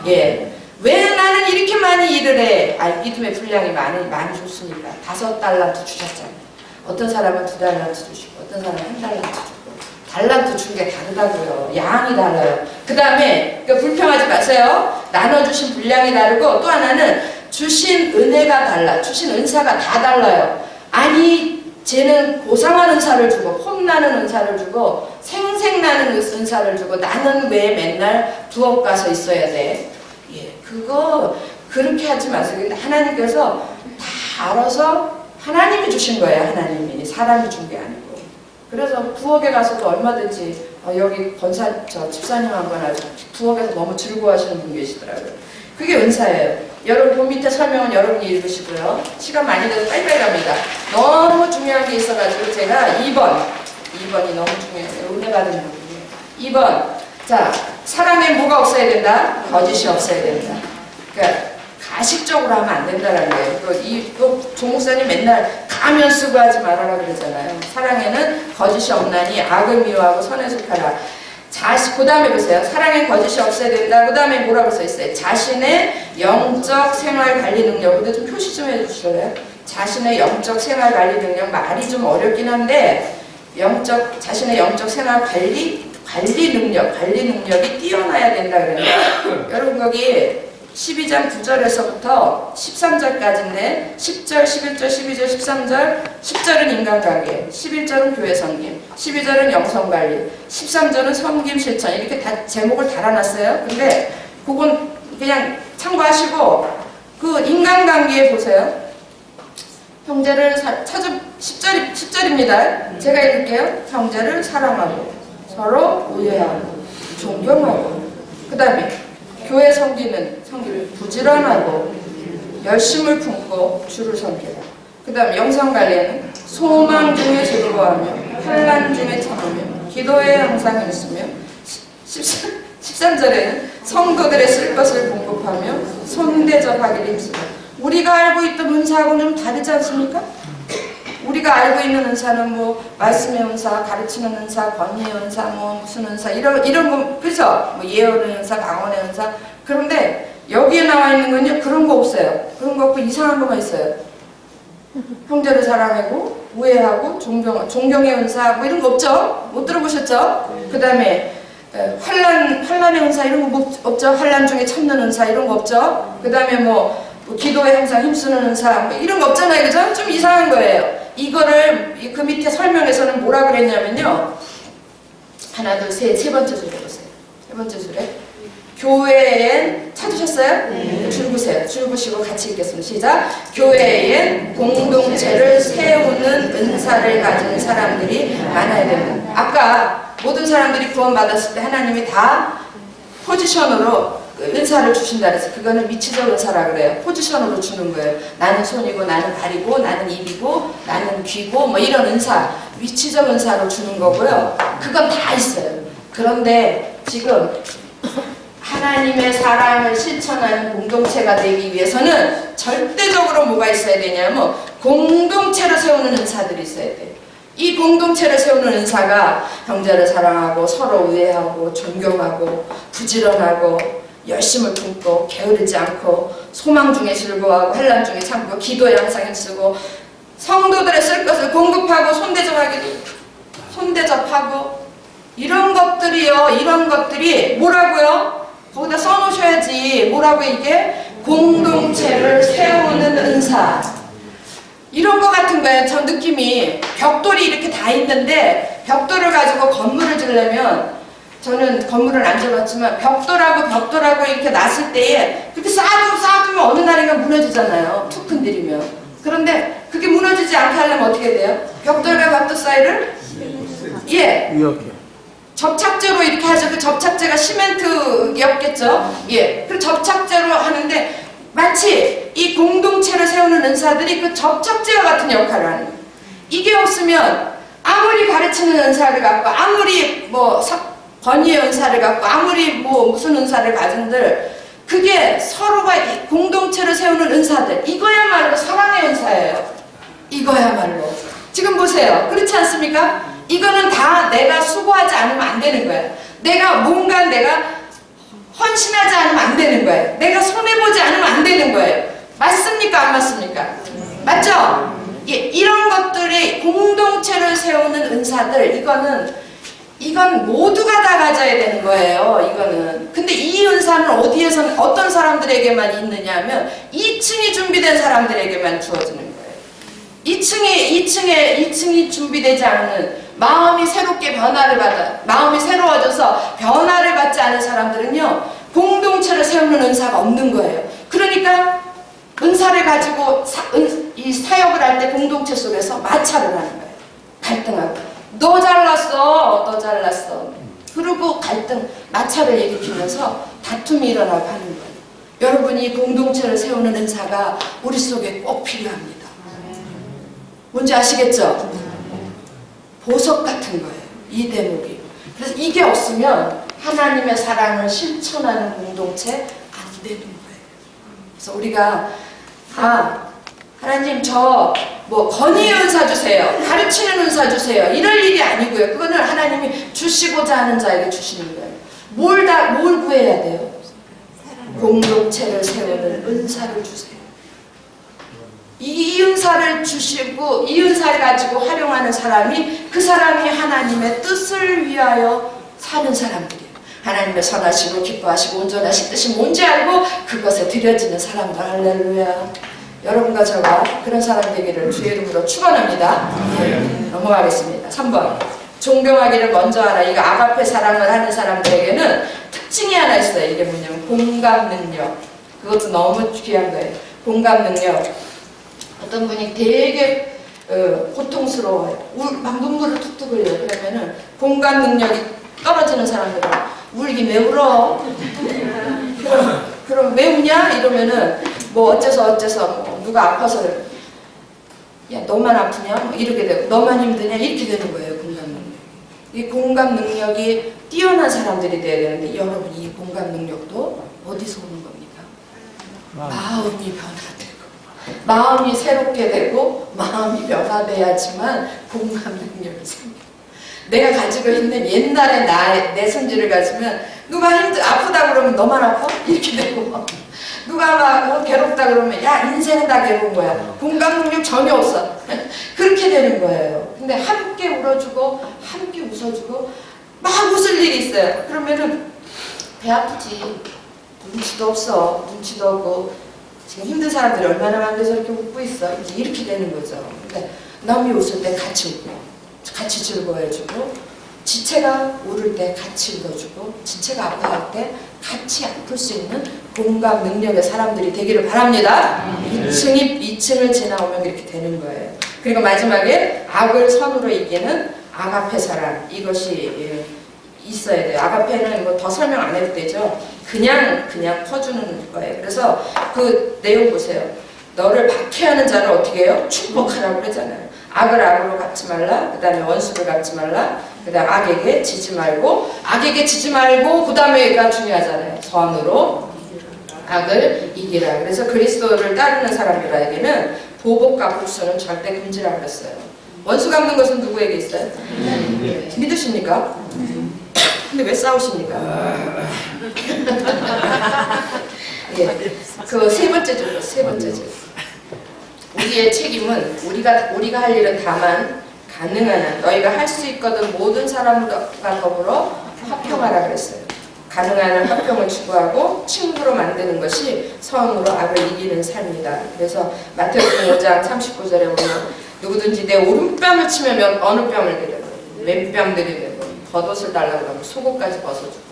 [SPEAKER 3] 예. 왜 나는 이렇게 많이 일을 해? 믿음의 분량이 많이 줬으니까. 5달란트 주셨잖아요. 어떤 사람은 2달란트 주시고 어떤 사람은 1달란트 주고 달란트 준 게 다르다고요. 양이 달라요. 그 다음에 불평하지 마세요. 나눠주신 분량이 다르고 또 하나는 주신 은혜가 달라. 주신 은사가 다 달라요. 아니 쟤는 고상한 은사를 주고 폼나는 은사를 주고 생생나는 은사를 주고 나는 왜 맨날 부엌 가서 있어야 돼? 예, 그거 그렇게 하지 마세요. 근데 하나님께서 다 알아서 하나님이 주신 거예요. 하나님이 사람이 준 게 아니고. 그래서 부엌에 가서도 얼마든지 여기 집사님 한 번 아주 부엌에서 너무 즐거워하시는 분 계시더라고요. 그게 은사예요. 여러분 그 밑에 설명은 여러분이 읽으시고요. 시간 많이 돼서 빨리빨리 갑니다. 너무 중요한 게 있어가지고 제가 2번이 너무 중요해요. 은혜 받은 부분이에요. 2번. 자, 사랑에 뭐가 없어야 된다? 거짓이 없어야 된다. 그러니까 가식적으로 하면 안 된다는 거예요. 조 목사님 맨날 가면 쓰고 하지 말아라 그러잖아요. 사랑에는 거짓이 없나니 악을 미워하고 선을 속하라. 그 다음에 보세요. 사랑에 거짓이 없어야 된다. 그 다음에 뭐라고 써있어요? 자신의 영적 생활 관리 능력. 근데 좀 표시 좀 해주실래요? 자신의 영적 생활 관리 능력. 말이 좀 어렵긴 한데 자신의 영적 생활 관리 능력이 뛰어나야 된다 그래요. 여러분 거기 12장 9절에서부터 13절까지인데 10절, 11절, 12절, 13절 10절은 인간관계, 11절은 교회 섬김, 12절은 영성관리, 13절은 섬김 실천 이렇게 다 제목을 달아놨어요. 근데 그건 그냥 참고하시고 그 인간관계에 보세요. 형제를 10절입니다. 제가 읽을게요. 형제를 사랑하고 서로 우애하고 존경하고 그 다음에 교회 섬기는 부지런하고 열심을 품고 주를 섬기라. 그 다음에 영성관리에는 소망 중에 즐거워하며 환난 중에 참으며 기도에 항상 힘쓰며 13절에는 성도들의 쓸 것을 공급하며 손대접하기를 힘쓰며 우리가 알고 있던 은사하고는 좀 다르지 않습니까? 우리가 알고 있는 은사는 뭐 말씀의 은사, 가르치는 은사, 권위의 은사, 뭐 무슨 은사 이런 거 그죠? 뭐 예언의 은사, 강언의 은사. 그런데 여기에 나와 있는 건요 그런 거 없어요. 그런 거 없고 이상한 거만 있어요. 형제를 사랑하고 우애하고 존경의 은사 뭐 이런 거 없죠? 못 들어보셨죠? 그 다음에 환난의 은사 이런 거 없죠? 환난 중에 참는 은사 이런 거 없죠? 그 다음에 뭐 기도에 항상 힘쓰는 은사 뭐 이런 거 없잖아요. 그죠? 좀 이상한 거예요. 이거를 그 밑에 설명에서는 뭐라 그랬냐면요. 하나, 둘, 세 번째 줄에 보세요. 세 번째 줄에 교회엔 찾으셨어요? 네. 줄 보시고 같이 읽겠습니다. 시작. 교회엔 공동체를 세우는 은사를 가진 사람들이 많아야 된다. 아까 모든 사람들이 구원받았을 때 하나님이 다 포지션으로 은사를 주신다 그래서 그거는 미치적 은사라 그래요. 포지션으로 주는 거예요. 나는 손이고 나는 발이고 나는 입이고 나는 귀고 뭐 이런 은사 위치적 은사로 주는 거고요. 그건 다 있어요. 그런데 지금 하나님의 사랑을 실천하는 공동체가 되기 위해서는 절대적으로 뭐가 있어야 되냐면 공동체로 세우는 은사들이 있어야 돼요. 이 공동체를 세우는 은사가 형제를 사랑하고 서로 우애하고 존경하고 부지런하고 열심을 품고 게으르지 않고 소망 중에 즐거워하고 환난 중에 참고 기도에 항상 힘쓰고 성도들의 쓸 것을 공급하고 손대접하고 이런 것들이요. 이런 것들이 뭐라고요? 거기다 써놓으셔야지. 뭐라고 이게? 공동체를 세우는 은사. 이런 거 같은 거예요. 저 느낌이 벽돌이 이렇게 다 있는데 벽돌을 가지고 건물을 지으려면 저는 건물을 안 지어봤지만 벽돌하고 이렇게 놨을 때에 그렇게 쌓아두면 어느 날인가 무너지잖아요. 툭 건드리면. 그런데 그게 무너지지 않게 하려면 어떻게 돼요? 벽돌과 벽돌 사이를 이렇게 접착제로 이렇게 하죠. 그 접착제가 시멘트였겠죠. 그 접착제로 하는데 마치 이 공동체를 세우는 은사들이 그 접착제와 같은 역할을 하는 거예요. 이게 없으면 아무리 가르치는 은사를 갖고 아무리 뭐 권위의 은사를 갖고 아무리 뭐 무슨 은사를 가진들 그게 서로가 공동체를 세우는 은사들, 이거야말로 사랑의 은사예요. 이거야말로. 지금 보세요. 그렇지 않습니까? 이거는 다 내가 수고하지 않으면 안 되는 거예요. 내가 헌신하지 않으면 안 되는 거예요. 내가 손해보지 않으면 안 되는 거예요. 맞습니까? 안 맞습니까? 맞죠? 예, 이런 것들이 공동체를 세우는 은사들, 이건 모두가 다 가져야 되는 거예요. 이거는. 근데 이 은사는 어디에서 어떤 사람들에게만 있느냐 하면 2층이 준비된 사람들에게만 주어지는 거예요. 2층이 준비되지 않은, 마음이 새롭게 마음이 새로워져서 변화를 받지 않은 사람들은요, 공동체를 세우는 은사가 없는 거예요. 그러니까 은사를 가지고 이 사역을 할 때 공동체 속에서 마찰을 하는 거예요. 갈등하고. 너 잘났어. 그리고 마찰을 일으키면서 다툼이 일어나고 하는 거예요. 여러분이 공동체를 세우는 은사가 우리 속에 꼭 필요합니다. 뭔지 아시겠죠? 보석 같은 거예요. 이 대목이. 그래서 이게 없으면 하나님의 사랑을 실천하는 공동체 안 되는 거예요. 그래서 우리가 하나님 저 건의의 은사 주세요. 가르치는 은사 주세요. 이럴 일이 아니고요. 그거는 하나님이 주시고자 하는 자에게 주시는 거예요. 뭘 구해야 돼요? 공동체를 세우는 은사를 주세요. 이 은사를 주시고 이 은사를 가지고 활용하는 사람이, 그 사람이 하나님의 뜻을 위하여 사는 사람들이에요. 하나님의 선하시고 기뻐하시고 온전하신 뜻이 뭔지 알고 그것에 들여지는 사람들. 할렐루야. 여러분과 저가 그런 사람 되기를 주의 이름으로 축원합니다. 넘어가겠습니다. 3번. 존경하기를 먼저 하라. 이거 아가페 사랑을 하는 사람들에게는 특징이 하나 있어요. 이게 뭐냐면 공감 능력. 그것도 너무 귀한 거예요. 공감 능력. 어떤 분이 되게 고통스러워요. 막 눈물을 툭툭 흘려요. 그러면은 공감 능력이 떨어지는 사람들은 울기 왜 울어? 그럼 왜 우냐? 이러면은 어째서 누가 아파서 야 너만 아프냐? 이렇게 되고 너만 힘드냐? 이렇게 되는 거예요. 공감 능력. 이 공감 능력이 뛰어난 사람들이 돼야 되는데, 여러분 이 공감 능력도 어디서 오는 겁니까? 마음이 변화되고 마음이 새롭게 되고 마음이 변화돼야지만 공감 능력이 생겨요. 내가 가지고 있는 옛날의 내 성질을 가지면 누가 아프다 그러면 너만 아파? 이렇게 되고, 누가 막 괴롭다 그러면 야 인생은 다 괴로운 거야. 공감 능력 전혀 없어. 그렇게 되는 거예요. 근데 함께 울어주고 함께 웃어주고 막 웃을 일이 있어요. 그러면은 배 아프지. 눈치도 없고 지금 힘든 사람들이 얼마나 많은데 저렇게 웃고 있어. 이제 이렇게 되는 거죠. 근데 남이 웃을 때 같이 웃고 같이 즐거워해주고, 지체가 울을 때 같이 울어주고, 지체가 아파할 때 같이 아플 수 있는 공감 능력의 사람들이 되기를 바랍니다. 2층을 지나오면 이렇게 되는 거예요. 그리고 마지막에 악을 선으로 이기는 아가페 사랑, 이것이 있어야 돼요. 아가페는 더 설명 안 해도 되죠. 그냥 퍼주는 거예요. 그래서 그 내용 보세요. 너를 박해하는 자를 어떻게 해요? 축복하라고 그러잖아요. 악을 악으로 갚지 말라. 그 다음에 원수를 갚지 말라. 그 다음에 악에게 지지 말고, 그 다음에가 중요하잖아요. 선으로 악을 이기라. 그래서 그리스도를 따르는 사람들에게는 보복과 복수는 절대 금지라 그랬어요. 원수 갚는 것은 누구에게 있어요? 믿으십니까? 근데 왜 싸우십니까? 예, 그 세 번째 줄. 우리의 책임은 우리가 할 일은 다만 가능한 한, 너희가 할 수 있거든 모든 사람과 더불어 화평하라 그랬어요. 가능한 한 화평을 추구하고 친구로 만드는 것이 선으로 악을 이기는 삶이다. 그래서 마태복음 5장 39절에 보면 누구든지 내 오른뺨을 치면 어느 뺨을 드려요? 왼뺨 드리면 겉옷을 달라고 하면 속옷까지 벗어주고,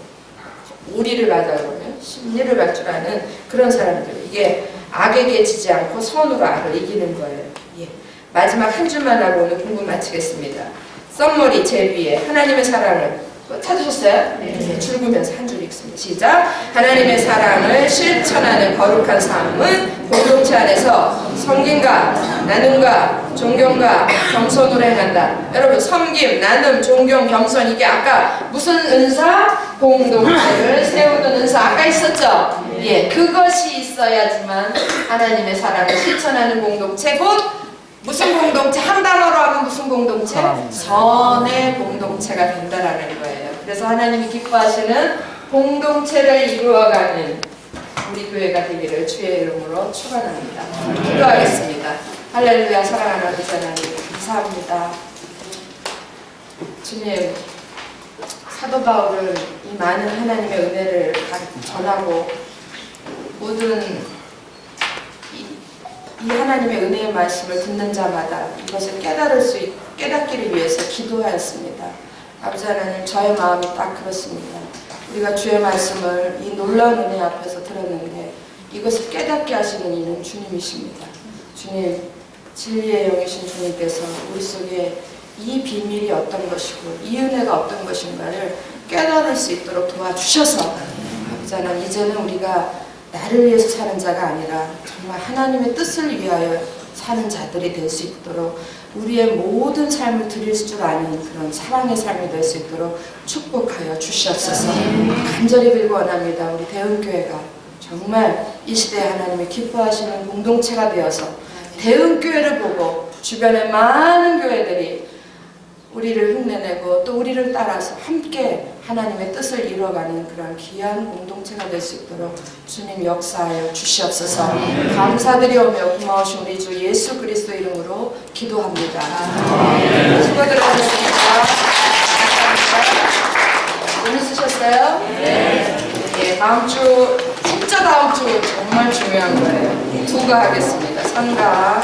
[SPEAKER 3] 오리를 가자 그러면 심리를 갈 줄 아는 그런 사람들. 이게 악에게 지지 않고 선으로 악을 이기는 거예요. 예. 마지막 한 줄만 하고 오늘 공부 마치겠습니다. 썸머리 제비에 하나님의 사랑을 찾으셨어요? 네. 줄구면서 한 줄 읽습니다. 시작. 하나님의 사랑을 실천하는 거룩한 삶은 공동체 안에서 섬김과 나눔과 존경과 겸손으로 행한다. 여러분, 섬김, 나눔, 존경, 겸손, 이게 아까 무슨 은사? 공동체를 세우는 은사 아까 있었죠? 예, 그것이 있어야지만 하나님의 사랑을 실천하는 공동체, 곧 무슨 공동체? 한 단어로 하면 무슨 공동체? 선의 공동체가 된다라는 거예요. 그래서 하나님이 기뻐하시는 공동체를 이루어가는 우리 교회가 되기를 주의 이름으로 축원합니다. 기도하겠습니다. 할렐루야. 사랑하는 아버지 하나님 감사합니다. 주님, 사도 바울은 이 많은 하나님의 은혜를 전하고 모든 이 하나님의 은혜의 말씀을 듣는 자마다 이것을 깨닫기를 위해서 기도하였습니다. 아버지 하나님, 저의 마음이 딱 그렇습니다. 우리가 주의 말씀을 이 놀라운 은혜 앞에서 들었는데 이것을 깨닫게 하시는 이는 주님이십니다. 주님, 진리의 영이신 주님께서 우리 속에 이 비밀이 어떤 것이고 이 은혜가 어떤 것인가를 깨달을 수 있도록 도와주셔서 아버지 하나님, 이제는 우리가 나를 위해서 사는 자가 아니라 정말 하나님의 뜻을 위하여 사는 자들이 될 수 있도록 우리의 모든 삶을 드릴 줄 아는 그런 사랑의 삶이 될 수 있도록 축복하여 주시옵소서. 간절히 빌고 원합니다. 우리 대흥교회가 정말 이 시대에 하나님이 기뻐하시는 공동체가 되어서 대흥교회를 보고 주변의 많은 교회들이 우리를 흉내내고 또 우리를 따라서 함께 하나님의 뜻을 이루어가는 그런 귀한 공동체가 될 수 있도록 주님 역사하여 주시옵소서. 감사드리오며 고마우신 우리 주 예수 그리스도 이름으로 기도합니다. 수고들 하셨습니다. 오늘 쓰셨어요? 네. 예, 다음 주, 진짜 다음 주 정말 중요한 거예요. 두가 하겠습니다. 선가.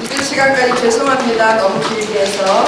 [SPEAKER 3] 늦은 시간까지 죄송합니다. 너무 길게 해서.